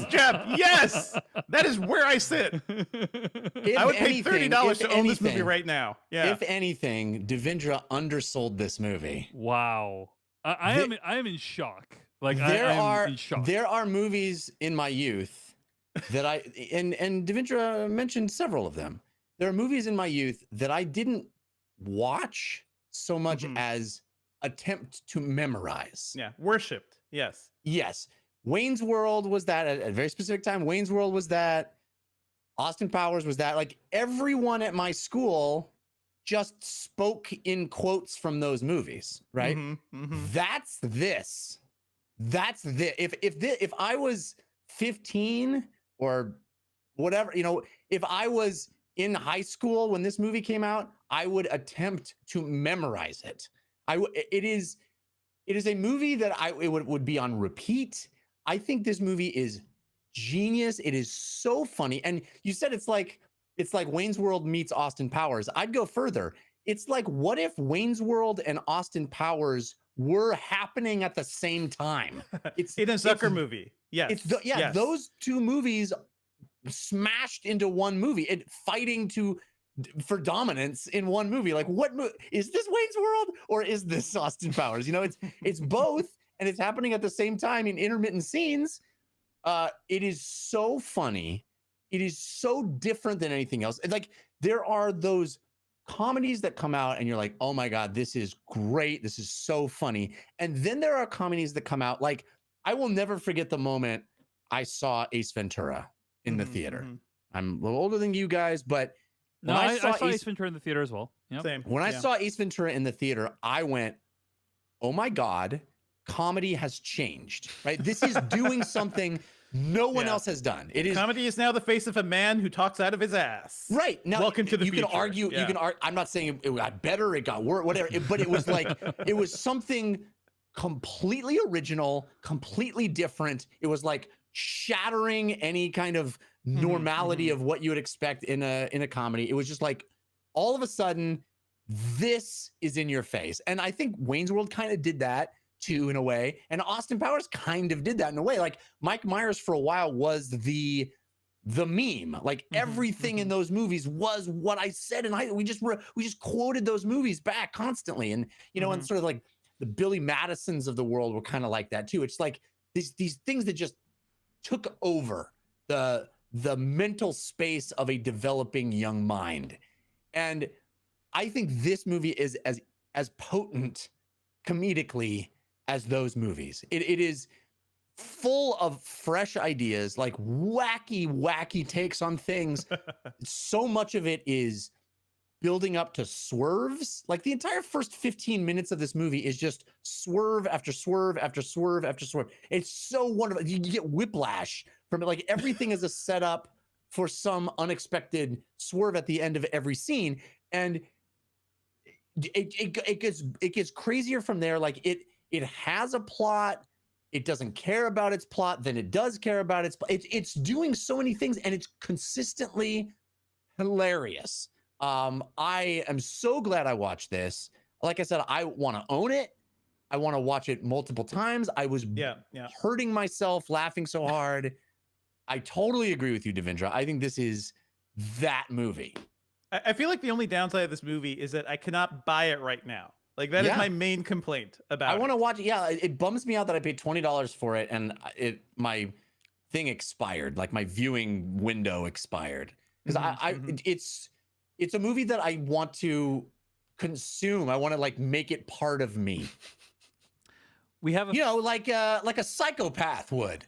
Jeff, yes. That is where I sit. I would pay $30 to own this movie right now. Yeah. If anything, Ventura undersold this movie. Wow, I am in shock. Like I'm in shock. There are movies in my youth that and Ventura mentioned several of them. There are movies in my youth that I didn't watch so much as attempt to memorize. Yeah, worshipped. Yes. Yes. Wayne's World was that at a very specific time. Wayne's World was that. Austin Powers was that. Like everyone at my school just spoke in quotes from those movies, right? That's this. That's this. If I was 15 or whatever, if I was in high school when this movie came out, I would attempt to memorize it. It is a movie that it would be on repeat. I think this movie is genius. It is so funny. And you said it's like Wayne's World meets Austin Powers. I'd go further. It's like, what if Wayne's World and Austin Powers were happening at the same time? It's in a Zucker movie. Yes. Yes. Those two movies smashed into one movie, fighting for dominance in one movie. Like, what is this, Wayne's World or is this Austin Powers? It's both, and it's happening at the same time in intermittent scenes. It is so funny. It is so different than anything else. It's like there are those comedies that come out and you're like, oh my God, this is great. This is so funny. And then there are comedies that come out. Like, I will never forget the moment I saw Ace Ventura in the theater. I'm a little older than you guys, but no, I saw Ace Ventura in the theater as well. Yep. Same. When I saw Ace Ventura in the theater, I went, oh my God, comedy has changed, right? This is doing something no one else has done. Comedy is now the face of a man who talks out of his ass. Right. Now, welcome to the you future. Can argue, you can argue, I'm not saying it got better, it got worse, whatever, but it was like, it was something completely original, completely different. It was like shattering any kind of normality of what you would expect in a comedy. It was just like, all of a sudden, this is in your face. And I think Wayne's World kind of did that too, in a way. And Austin Powers kind of did that in a way. Like Mike Myers for a while was the meme. Like everything in those movies was what I said. And we just quoted those movies back constantly. And, and sort of like the Billy Madisons of the world were kind of like that too. It's like these things that just took over the mental space of a developing young mind. And I think this movie is as potent comedically as those movies. It is full of fresh ideas, like wacky takes on things. So much of it is building up to swerves. Like the entire first 15 minutes of this movie is just swerve after swerve after swerve after swerve. It's so wonderful. You get whiplash from it. Like everything is a setup for some unexpected swerve at the end of every scene. And it gets crazier from there. Like it has a plot. It doesn't care about its plot, then it does care about it's doing so many things, and it's consistently hilarious. I am so glad I watched this. Like I said, I want to own it. I want to watch it multiple times. I was hurting myself laughing so hard. I totally agree with you, Devindra. I think this is that movie. I feel like the only downside of this movie is that I cannot buy it right now. Like that is my main complaint about it. I want to watch it. Yeah, it bums me out that I paid $20 for it and my thing expired. Like my viewing window expired. Because it's a movie that I want to consume. I want to like make it part of me. We have like a psychopath would.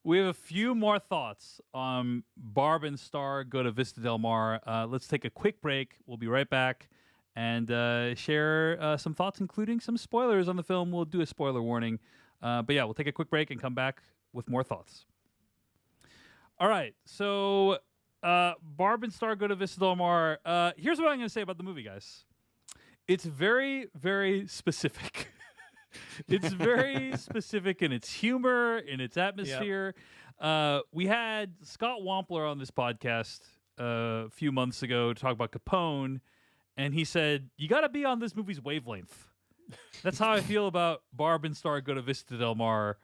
We have a few more thoughts on Barb and Star Go to Vista Del Mar. Let's take a quick break. We'll be right back and share some thoughts, including some spoilers on the film. We'll do a spoiler warning. But yeah, we'll take a quick break and come back with more thoughts. All right. So Barb and Star Go to Vista Del Mar. Here's what I'm going to say about the movie, guys. It's very, very specific. It's very specific in its humor, in its atmosphere. Yep. We had Scott Wampler on this podcast a few months ago to talk about Capone, and he said, you got to be on this movie's wavelength. That's how I feel about Barb and Star Go to Vista Del Mar.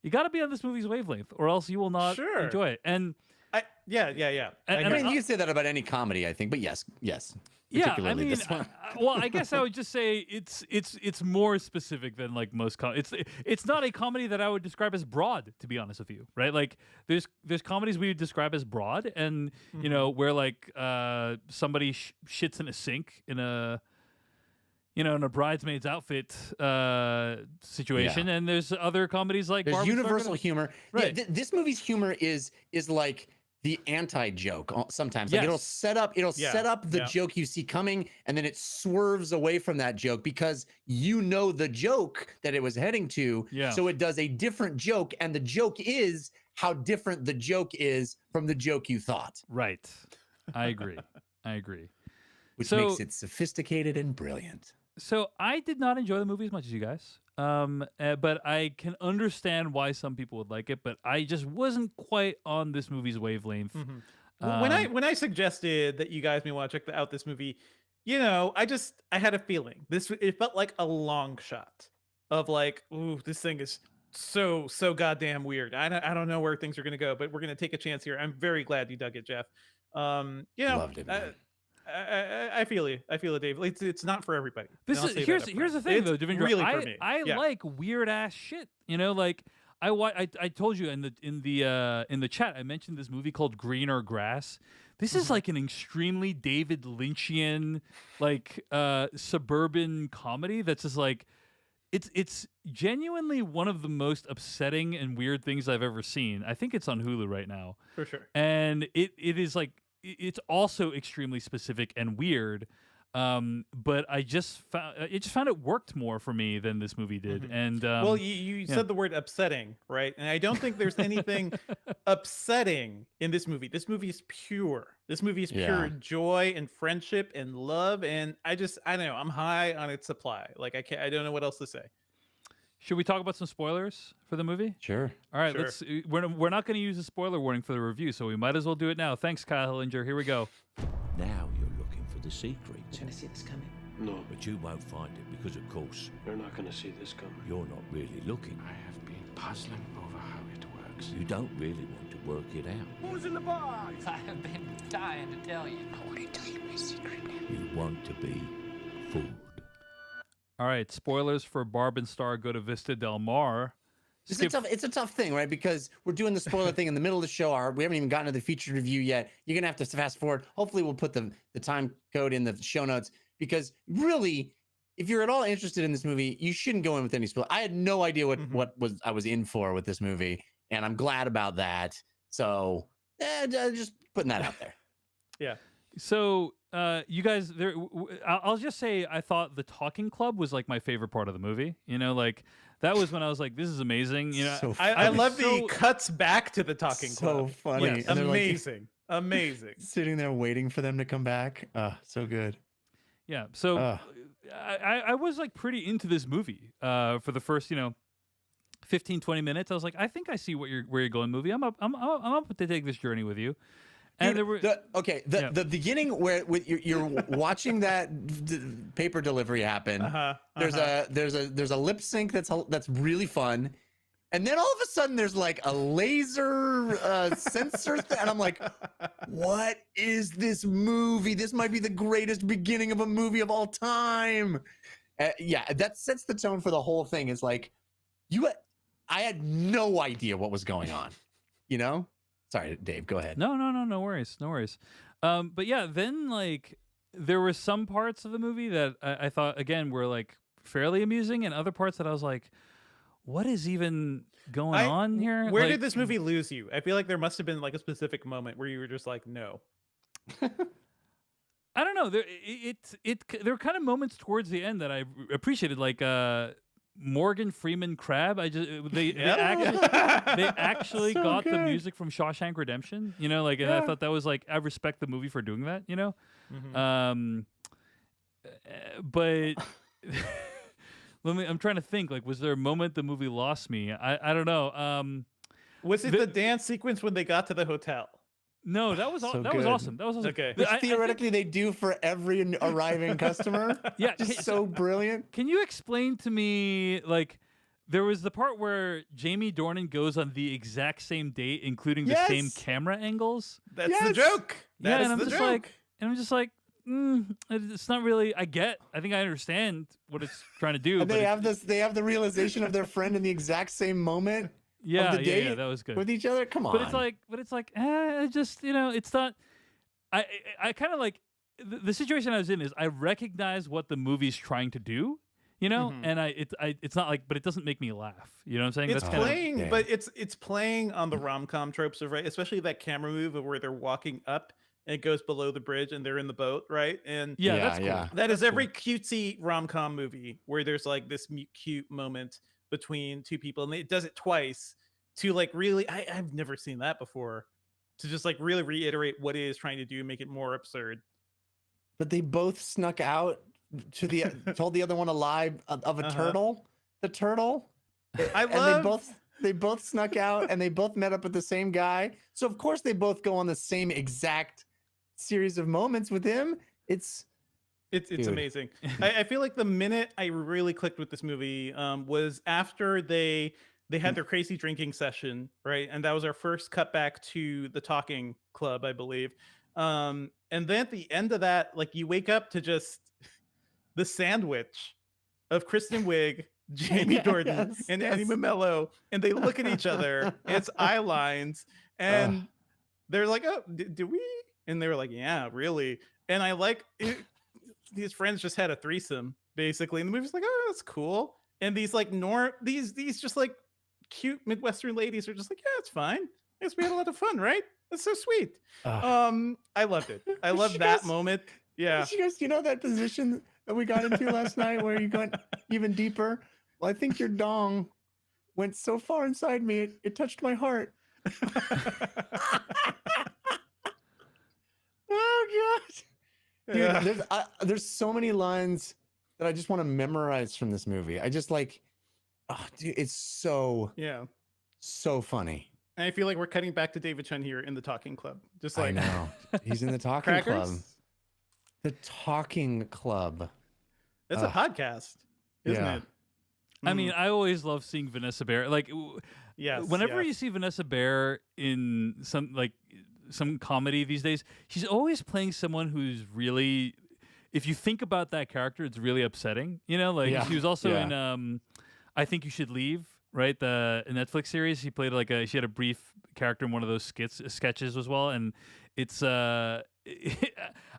You got to be on this movie's wavelength, or else you will not enjoy it. And yeah. I mean, you can say that about any comedy, I think, but yes. Yeah, I mean, well, I guess I would just say it's more specific than like most it's not a comedy that I would describe as broad, to be honest with you, right? Like there's comedies we would describe as broad, and you know where like somebody shits in a sink in a in a bridesmaid's outfit situation, and there's other comedies like there's universal humor. Right. Yeah, this movie's humor is like the anti-joke sometimes. Like it'll set up the joke you see coming, and then it swerves away from that joke because you know the joke that it was heading to. Yeah. So it does a different joke, and the joke is how different the joke is from the joke you thought. Right. I agree. Which makes it sophisticated and brilliant. So I did not enjoy the movie as much as you guys. But I can understand why some people would like it, but I just wasn't quite on this movie's wavelength. Mm-hmm. When I suggested that you guys may want to check out this movie, I had a feeling it felt like a long shot of like, ooh, this thing is so goddamn weird. I don't know where things are gonna go, but we're gonna take a chance here. I'm very glad you dug it, Jeff. Loved it, man. I feel it, Dave. It's not for everybody. Here's the thing, though, Devindra. Really for me. I like weird ass shit. Like I told you in the chat, I mentioned this movie called Greener Grass. This is like an extremely David Lynchian like suburban comedy that's just like it's genuinely one of the most upsetting and weird things I've ever seen. I think it's on Hulu right now. For sure. And it is like it's also extremely specific and weird, but I just found it worked more for me than this movie did. Mm-hmm. And well, you said the word upsetting, right? And I don't think there's anything upsetting in this movie. This movie is pure. This movie is pure joy and friendship and love. And I don't know. I'm high on its supply. Like I don't know what else to say. Should we talk about some spoilers for the movie? Sure. All right, we're not going to use a spoiler warning for the review, so we might as well do it now. Thanks, Kyle Hillinger. Here we go. Now you're looking for the secret. You're gonna see this coming. No. But you won't find it because, of course, you're not gonna see this coming. You're not really looking. I have been puzzling over how it works. You don't really want to work it out. Who's in the box? I have been dying to tell you. I want to tell you my secret now. You want to be fooled. All right, spoilers for Barb and Star Go to Vista Del Mar. It's a tough thing, right? Because we're doing the spoiler thing in the middle of the show. We haven't even gotten to the featured review yet. You're going to have to fast forward. Hopefully, we'll put the time code in the show notes. Because really, if you're at all interested in this movie, you shouldn't go in with any spoiler. I had no idea what I was in for with this movie, and I'm glad about that. So, just putting that out there. Yeah. So, you guys, I'll just say I thought the talking club was like my favorite part of the movie. You know, like that was when I was like, this is amazing. You know, So I was love the so- cuts back to the talking so club. funny. Yes. And they're like Amazing. Amazing. sitting there waiting for them to come back. So good. Yeah. So Ugh. I was like pretty into this movie for the first, 15, 20 minutes. I was like, I think I see where you're going, movie. I'm up to take this journey with you. And Dude, there were the yeah. beginning where you're watching that paper delivery happen. There's a lip sync that's really fun, and then all of a sudden there's like a laser sensor and I'm like, what is this movie? This might be the greatest beginning of a movie of all time. Yeah, that sets the tone for the whole thing. It's like I had no idea what was going on, you know. Sorry, Dave, go ahead. No worries. But yeah, then like there were some parts of the movie that I thought again were like fairly amusing, and other parts that I was like, what is even going on here? Where Like, did this movie lose you? I feel like there must have been like a specific moment where you were just like, no. I don't know. There were kind of moments towards the end that I appreciated, like Morgan Freeman Crab. They actually So got the good. music from Shawshank Redemption. You know, like, and I thought that was like, I respect the movie for doing that. You know, but I'm trying to think. Like, was there a moment the movie lost me? I don't know. Was it the dance sequence when they got to the hotel? No, that was So that was good. awesome. That was awesome. Okay. Which I think- theoretically they do for every arriving customer. Yeah, Just so brilliant. Can you explain to me, like, there was the part where Jamie Dornan goes on the exact same date, including the same Yes. camera angles? That's Yes. the joke. That Yeah, is and I'm the just joke. like, it's not really. I think I understand what it's trying to do. And but they it- have this. They have the realization of their friend in the exact same moment yeah, of the yeah, date yeah, that was good. with each other. Come on. But it's like, just it's not. I kind of like the situation I was in is I recognize what the movie's trying to do, and it's not like, but it doesn't make me laugh. You know what I'm saying? It's That's kinda- playing, yeah. but it's playing on the rom-com tropes of, right, especially that camera move of where they're walking up and it goes below the bridge and they're in the boat, right? And yeah, Yeah, that's cool. yeah. that is every cutesy rom-com movie where there's like this cute moment between two people, and it does it twice to like really. I've never seen that before. To just like really reiterate what it is trying to do, make it more absurd. But they both snuck out to the told the other one a lie of a turtle. The turtle. They both snuck out and they both met up with the same guy. So of course they both go on the same exact series of moments with him. It's Dude. Amazing. I feel like the minute I really clicked with this movie was after they had their crazy drinking session, right? And that was our first cut back to the talking club, I believe. And then at the end of that, like you wake up to just the sandwich of Kristen Wiig, Jamie Dornan, and Eddie Mamello, and they look at each other. And it's eye lines, and they're like, "Oh, do we?" And they were like, "Yeah, really." And I like it, these friends just had a threesome, basically, and the movie's like, "Oh, that's cool." And these like these just like cute Midwestern ladies are just like, "Yeah, it's fine. I guess we had a lot of fun, right? That's so sweet." I loved it. I loved that moment. Yeah. You guys, that position that we got into last night where you went even deeper? Well, I think your dong went so far inside me, it touched my heart. Oh, God. Dude, Yeah. there's so many lines that I just want to memorize from this movie. I just like, dude, it's so funny. And I feel like we're cutting back to David Chun here in the Talking Club. Just like, I know. He's in the Talking Crackers? Club. The Talking Club. It's a podcast, isn't yeah. it? I mean, I always love seeing Vanessa Bayer. Like, Yes. whenever yes. you see Vanessa Bayer in some comedy these days, she's always playing someone who's really, if you think about that character, it's really upsetting. Yeah. She was also Yeah. in I Think You Should Leave, right? The Netflix series. She played she had a brief character in one of those sketches as well, and it's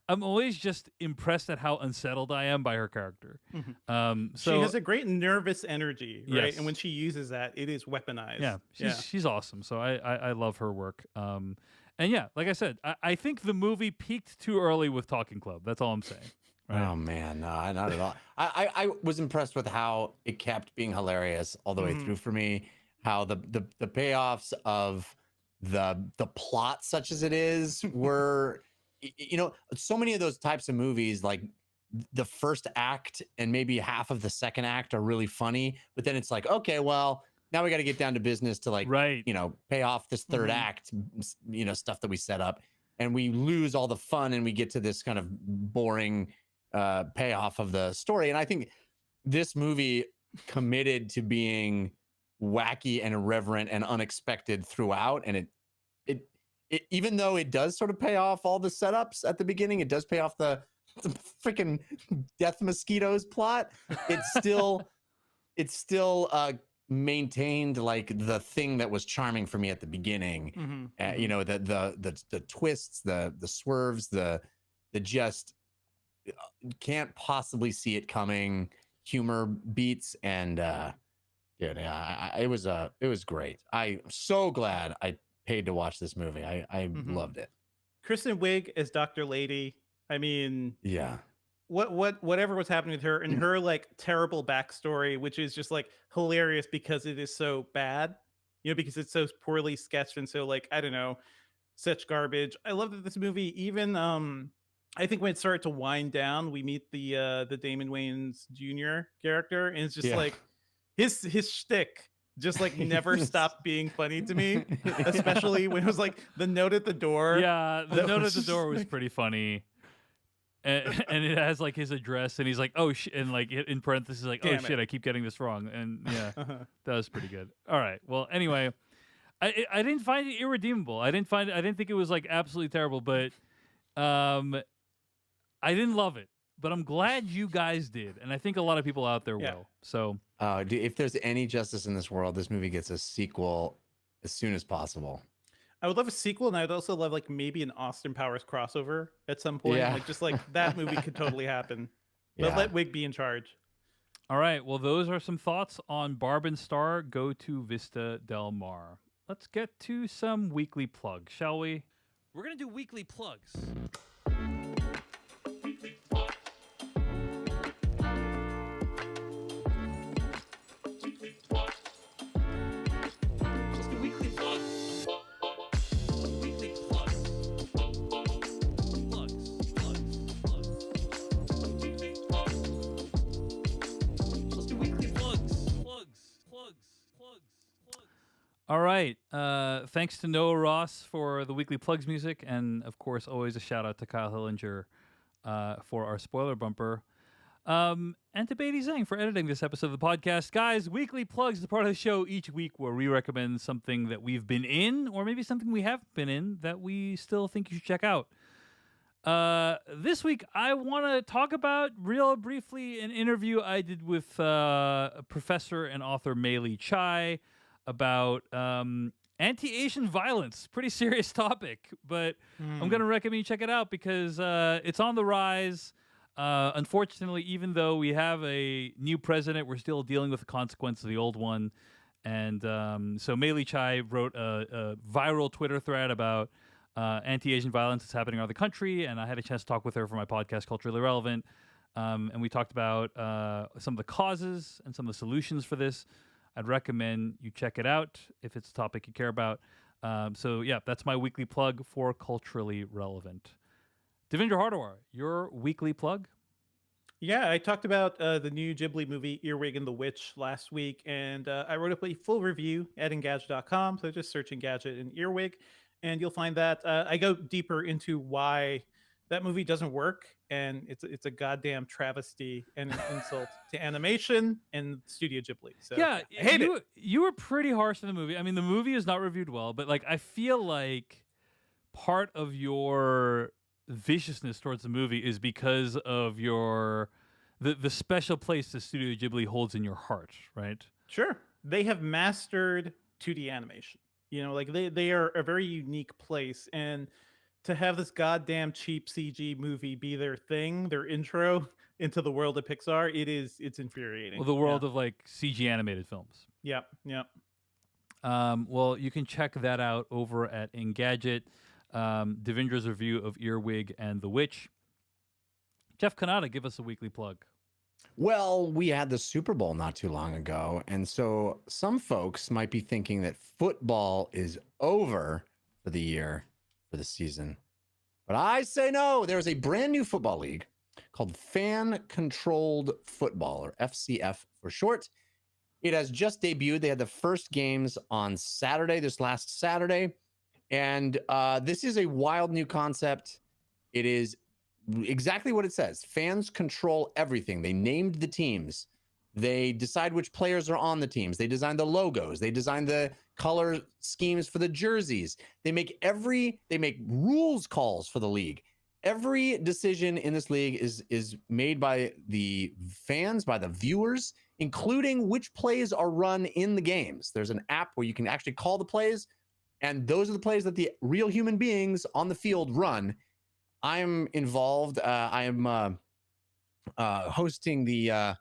I'm always just impressed at how unsettled I am by her character. she So has a great nervous energy, right? Yes. And when she uses that, it is weaponized. yeah, she's awesome. So I love her work. And yeah, like I said, I think the movie peaked too early with Talking Club. That's all I'm saying. Right? Oh man, no, not at all. I was impressed with how it kept being hilarious all the way through for me. How the payoffs of the plot, such as it is, were so many of those types of movies, like the first act and maybe half of the second act are really funny, but then it's like, okay, well, now we got to get down to business to Right. pay off this third act, stuff that we set up, and we lose all the fun and we get to this kind of boring payoff of the story. And I think this movie committed to being wacky and irreverent and unexpected throughout, and it even though it does sort of pay off all the setups at the beginning, it does pay off the freaking death mosquitoes plot. It's still maintained like the thing that was charming for me at the beginning. The twists, the swerves, the just can't possibly see it coming humor beats, and it was great. I'm so glad I paid to watch this movie. I loved it. Kristen Wiig as Dr. Lady. I mean, Yeah. Whatever was happening with her and her like terrible backstory, which is just like hilarious because it is so bad, because it's so poorly sketched and so like, I don't know, such garbage. I love that this movie, even I think when it started to wind down, we meet the Damon Wayans Jr. character, and it's just like his shtick just like never stopped being funny to me, especially when it was like the note at the door. Yeah, the note at the door was pretty funny. And it has like his address, and he's like, "Oh shit," and like in parentheses, like, "Oh shit, I keep getting this wrong." And yeah, that was pretty good. All right, well, anyway, I didn't find it irredeemable. I didn't think it was like absolutely terrible, but I didn't love it. But I'm glad you guys did, and I think a lot of people out there will. So, if there's any justice in this world, this movie gets a sequel as soon as possible. I would love a sequel, and I'd also love like maybe an Austin Powers crossover at some point. Yeah. Like just like that movie could totally happen. But let Wig be in charge. all right, well, those are some thoughts on Barb and Star Go to Vista Del Mar. Let's get to some weekly plugs, shall we? We're gonna do weekly plugs. All right. Thanks to Noah Ross for the weekly plugs music, and of course, always a shout out to Kyle Hillinger for our spoiler bumper, and to Beatty Zhang for editing this episode of the podcast. Guys, weekly plugs is a part of the show each week where we recommend something that we've been in, or maybe something we haven't been in that we still think you should check out. This week, I want to talk about real briefly an interview I did with professor and author Mei Li Chai about anti-Asian violence. Pretty serious topic, but I'm going to recommend you check it out because it's on the rise. Unfortunately, even though we have a new president, we're still dealing with the consequence of the old one. And so Mei Li Chai wrote a viral Twitter thread about anti-Asian violence that's happening around the country, and I had a chance to talk with her for my podcast, Culturally Relevant, and we talked about some of the causes and some of the solutions for this. I'd recommend you check it out if it's a topic you care about. So yeah, that's my weekly plug for Culturally Relevant. Devendra Hardawar, your weekly plug? Yeah, I talked about the new Ghibli movie Earwig and the Witch last week, and I wrote up a full review at Engadget.com. So just search Engadget and Earwig, and you'll find that I go deeper into why that movie doesn't work, and it's a goddamn travesty and an insult to animation and Studio Ghibli. So Yeah, I hate it. You were pretty harsh on the movie. I mean, the movie is not reviewed well, but like I feel like part of your viciousness towards the movie is because of the special place the Studio Ghibli holds in your heart, right? Sure, they have mastered 2D animation. Like they are a very unique place, and to have this goddamn cheap CG movie be their thing, their intro into the world of Pixar, it's infuriating. Well, the world of like CG animated films. Yep. Well, you can check that out over at Engadget. Devindra's review of Earwig and The Witch. Jeff Kanata, give us a weekly plug. Well, we had the Super Bowl not too long ago, and so some folks might be thinking that football is over for the year, for the season. But I say no. There's a brand new football league called Fan Controlled Football, or FCF for short. It has just debuted. They had the first games on Saturday, this last Saturday. And this is a wild new concept. It is exactly what it says. Fans control everything. They named the teams. They decide which players are on the teams. They design the logos. They design the color schemes for the jerseys. They make rules calls for the league. Every decision in this league is made by the fans, by the viewers, including which plays are run in the games. There's an app where you can actually call the plays, and those are the plays that the real human beings on the field run. I'm involved. I am hosting the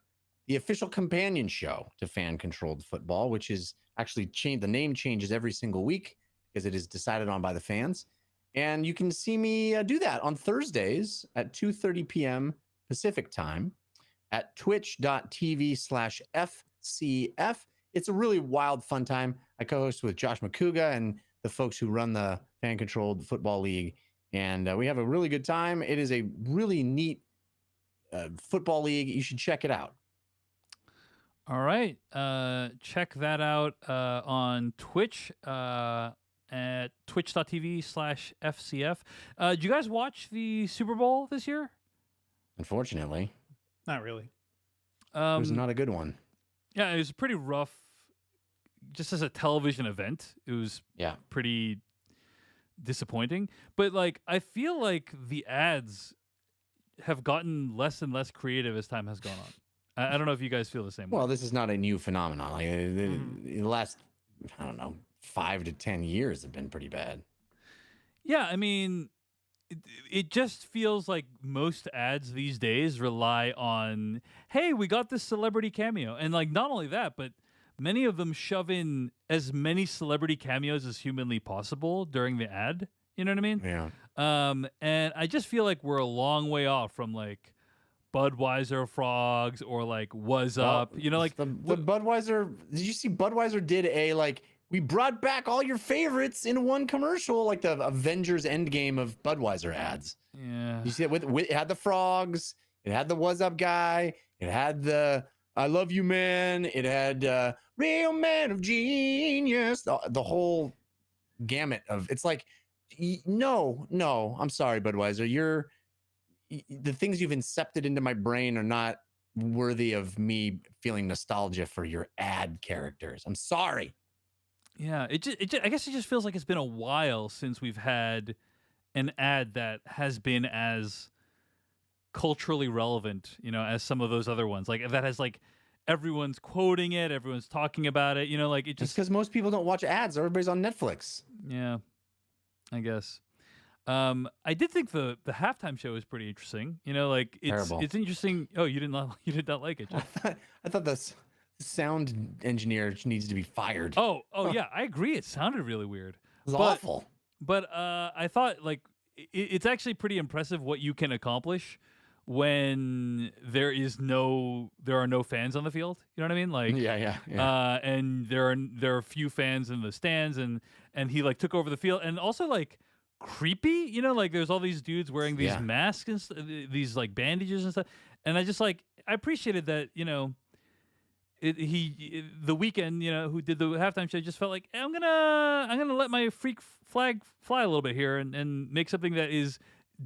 official companion show to Fan Controlled Football, which is actually the name changes every single week because it is decided on by the fans. And you can see me do that on Thursdays at 2:30 p.m. Pacific time at twitch.tv/FCF. It's a really wild, fun time. I co-host with Josh McCouga and the folks who run the Fan Controlled Football League. And we have a really good time. It is a really neat football league. You should check it out. All right. Check that out on Twitch at twitch.tv/FCF. Did you guys watch the Super Bowl this year? Unfortunately, Not really. it was not a good one. Yeah, it was pretty rough. Just as a television event, it was pretty disappointing. But like, I feel like the ads have gotten less and less creative as time has gone on. I don't know if you guys feel the same way. Well, this is not a new phenomenon. Like, the last, I don't know, 5 to 10 years have been pretty bad. Yeah, I mean, it just feels like most ads these days rely on, hey, we got this celebrity cameo. And like, not only that, but many of them shove in as many celebrity cameos as humanly possible during the ad. You know what I mean? Yeah. And I just feel like we're a long way off from like Budweiser frogs or like Was Up. You know, like the Budweiser. Did you see Budweiser did a like, we brought back all your favorites in one commercial, like the Avengers Endgame of Budweiser ads. Yeah. You see it with it had the frogs, it had the Was Up guy, it had the I Love You Man, it had Real Man of Genius, the whole gamut of it's like no, I'm sorry, Budweiser. The things you've incepted into my brain are not worthy of me feeling nostalgia for your ad characters. I'm sorry. Yeah, I guess it just feels like it's been a while since we've had an ad that has been as culturally relevant, you know, as some of those other ones. Like that has like everyone's quoting it, everyone's talking about it, you know, like it just because most people don't watch ads. Everybody's on Netflix. Yeah, I guess. I did think the halftime show was pretty interesting. You know, like it's interesting. Oh, you did not like it, Jeff. I thought the sound engineer needs to be fired. Oh, yeah, I agree. It sounded really weird. It was awful. But I thought like it's actually pretty impressive what you can accomplish when there are no fans on the field. You know what I mean? Like yeah. And there are few fans in the stands, and he like took over the field, and also like creepy. You know, like there's all these dudes wearing these masks and these like bandages and stuff, and I appreciated that. You know. The Weeknd, you know, who did the halftime show, just felt like I'm gonna let my freak flag fly a little bit here and make something that is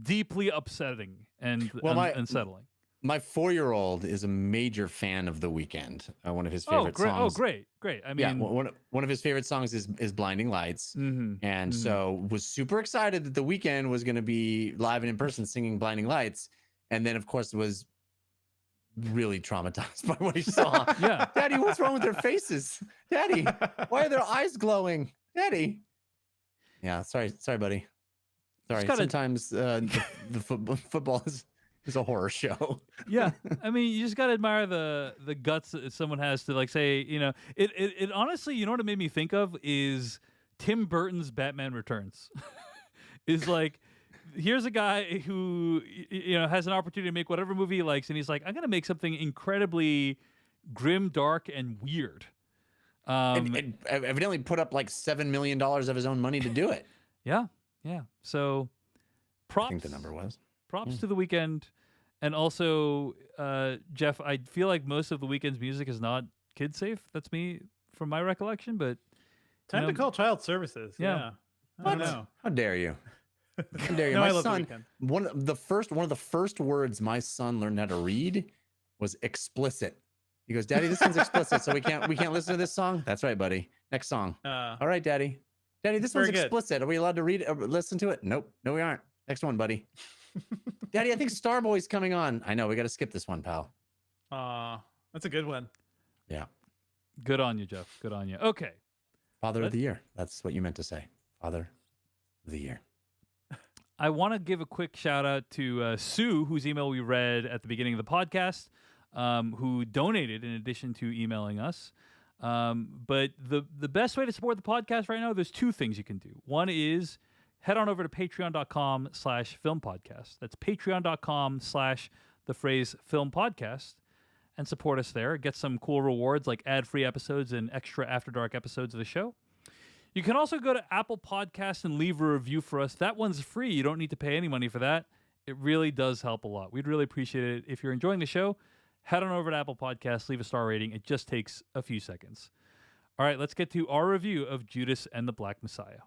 deeply upsetting and unsettling. My 4-year-old is a major fan of The Weeknd. One of his favorite songs. Oh, great! I mean, one of his favorite songs is "Blinding Lights," and so was super excited that The Weeknd was going to be live and in person singing "Blinding Lights," and then of course was really traumatized by what he saw. Yeah. Daddy, what's wrong with their faces? Daddy, why are their eyes glowing? Daddy. Yeah, sorry, buddy. Sorry. Sometimes the football is a horror show. Yeah. I mean, you just gotta admire the guts that someone has to like say, you know, it honestly, you know what it made me think of is Tim Burton's Batman Returns. is like, here's a guy who has an opportunity to make whatever movie he likes, and he's like, I'm gonna make something incredibly grim, dark, and weird. And evidently put up like $7 million of his own money to do it. Yeah. So props. I think the number was. Props to The Weeknd. And also, Jeff, I feel like most of The Weeknd's music is not kid safe. That's me from my recollection, but Time to call child services. Yeah. I don't know. How dare you? How dare you? No, I My love The son, Weeknd. one of the first words my son learned how to read was explicit. He goes, "Daddy, this one's explicit, so we can't listen to this song." That's right, buddy. Next song. All right, Daddy. Daddy, this one's Very good. explicit. Are we allowed to read it or listen to it? Nope. No, we aren't. Next one, buddy. Daddy, I think Starboy's coming on. I know. We got to skip this one, pal. That's a good one. Yeah. good on you, Jeff. Good on you. Okay. Father of the Year. That's what you meant to say. Father of the Year. I want to give a quick shout out to Sue, whose email we read at the beginning of the podcast, who donated in addition to emailing us. But the best way to support the podcast right now, there's two things you can do. One is head on over to patreon.com/filmpodcast. That's patreon.com/filmpodcast and support us there. Get some cool rewards like ad-free episodes and extra After Dark episodes of the show. You can also go to Apple Podcasts and leave a review for us. That one's free. You don't need to pay any money for that. It really does help a lot. We'd really appreciate it. If you're enjoying the show, head on over to Apple Podcasts, leave a star rating. It just takes a few seconds. All right, let's get to our review of Judas and the Black Messiah.